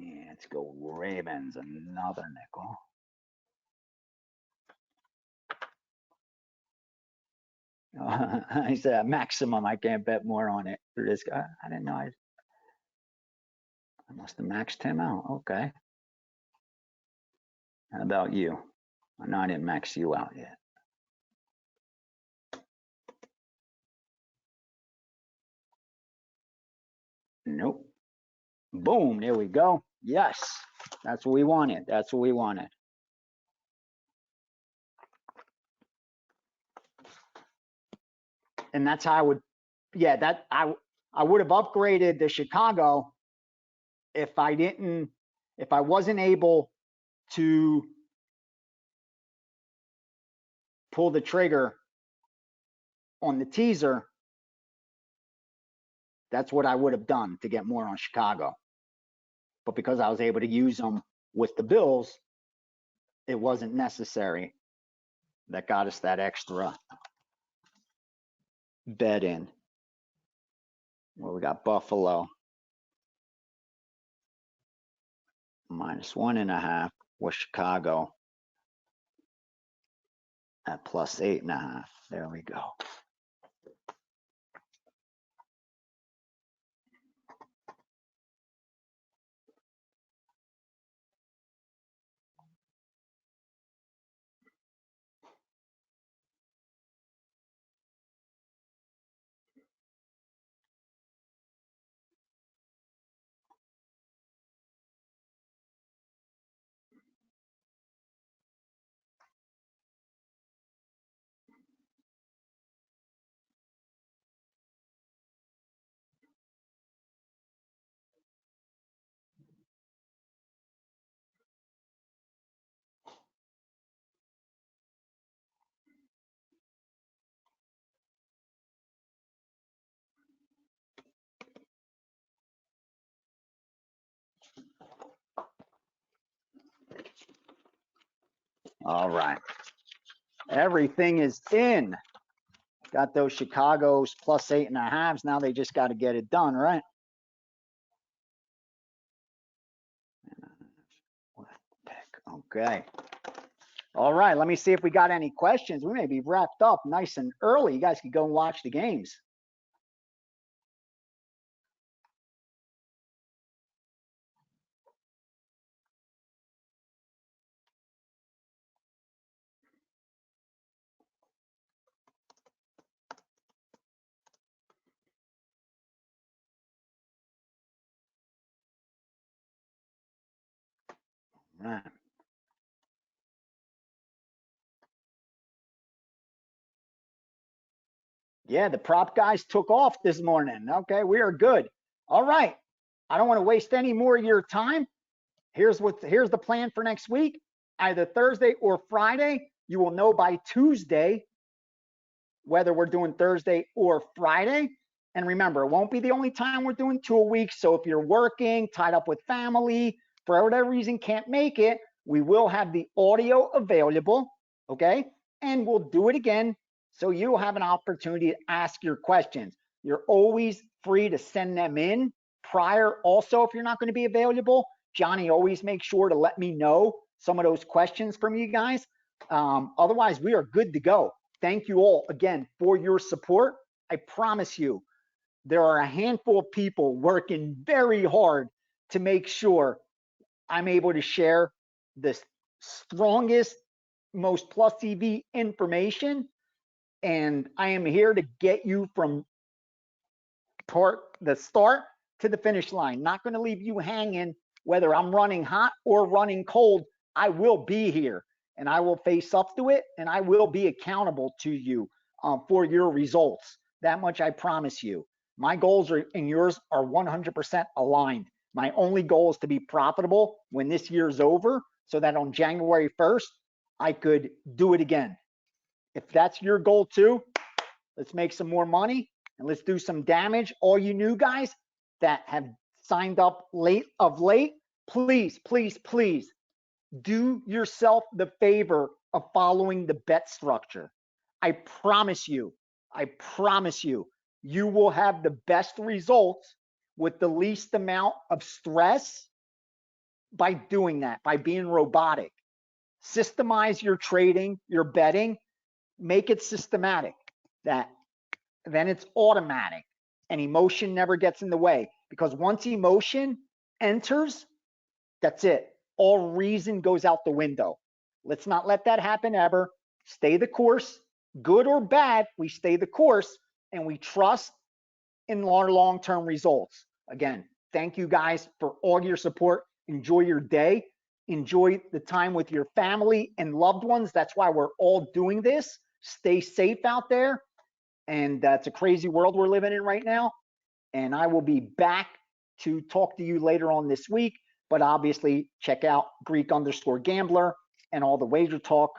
Yeah, let's go Ravens. Another nickel. I said maximum. I can't bet more on it for this guy. I didn't know. I must have maxed him out. Okay. How about you? I know I didn't max you out yet. Nope. Boom. There we go. Yes. That's what we wanted. That's what we wanted. And that's how I would, yeah, that I would have upgraded the Chicago if I wasn't able to pull the trigger on the teaser. That's what I would have done to get more on Chicago. But because I was able to use them with the Bills, it wasn't necessary. That got us that extra bet in. Well, we got Buffalo -1.5 with Chicago at +8.5. There we go. All right. Everything is in. Got those Chicago's plus 8.5s. Now they just got to get it done, right? Okay. All right. Let me see if we got any questions. We may be wrapped up nice and early. You guys can go and watch the games. All right. Yeah, the prop guys took off this morning. Okay, we are good. All right. I don't want to waste any more of your time. Here's the plan for next week. Either Thursday or Friday. You will know by Tuesday whether we're doing Thursday or Friday. And remember, it won't be the only time we're doing 2 a week. So if you're working, tied up with family, for whatever reason can't make it, we will have the audio available, okay? And we'll do it again so you'll have an opportunity to ask your questions. You're always free to send them in prior. Also, if you're not going to be available, Gianni always makes sure to let me know some of those questions from you guys. Otherwise, we are good to go. Thank you all again for your support. I promise you, there are a handful of people working very hard to make sure I'm able to share the strongest, most plus EV information. And I am here to get you from the start to the finish line. Not going to leave you hanging, whether I'm running hot or running cold. I will be here and I will face up to it and I will be accountable to you for your results. That much I promise you. My goals and yours are 100% aligned. My only goal is to be profitable when this year's over so that on January 1st, I could do it again. If that's your goal too, let's make some more money and let's do some damage. All you new guys that have signed up late, please, please, please do yourself the favor of following the bet structure. I promise you, you will have the best results with the least amount of stress by doing that, by being robotic. Systemize your trading, your betting, make it systematic. Then it's automatic and emotion never gets in the way, because once emotion enters, that's it. All reason goes out the window. Let's not let that happen ever. Stay the course, good or bad, we stay the course and we trust in our long-term results. Again, thank you guys for all your support. Enjoy your day. Enjoy the time with your family and loved ones. That's why we're all doing this. Stay safe out there. And it's a crazy world we're living in right now. And I will be back to talk to you later on this week. But obviously, check out Greek_Gambler and all the Wager Talk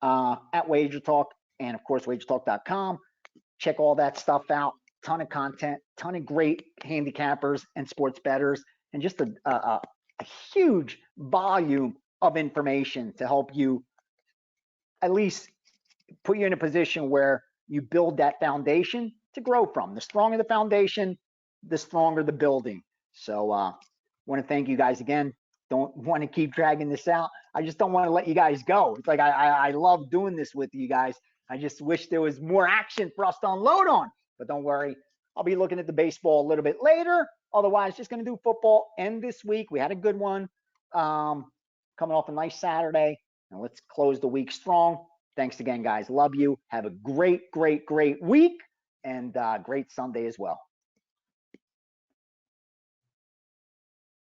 at Wager Talk, and of course, wagertalk.com. Check all that stuff out. Ton of content, ton of great handicappers and sports bettors, and just a huge volume of information to help you at least put you in a position where you build that foundation to grow from. The stronger the foundation, the stronger the building. So want to thank you guys again. Don't want to keep dragging this out. I just don't want to let you guys go. It's like I love doing this with you guys. I just wish there was more action for us to unload on. But don't worry, I'll be looking at the baseball a little bit later. Otherwise, just going to do football. And this week, we had a good one coming off a nice Saturday. And let's close the week strong. Thanks again, guys. Love you. Have a great, great, great week and great Sunday as well.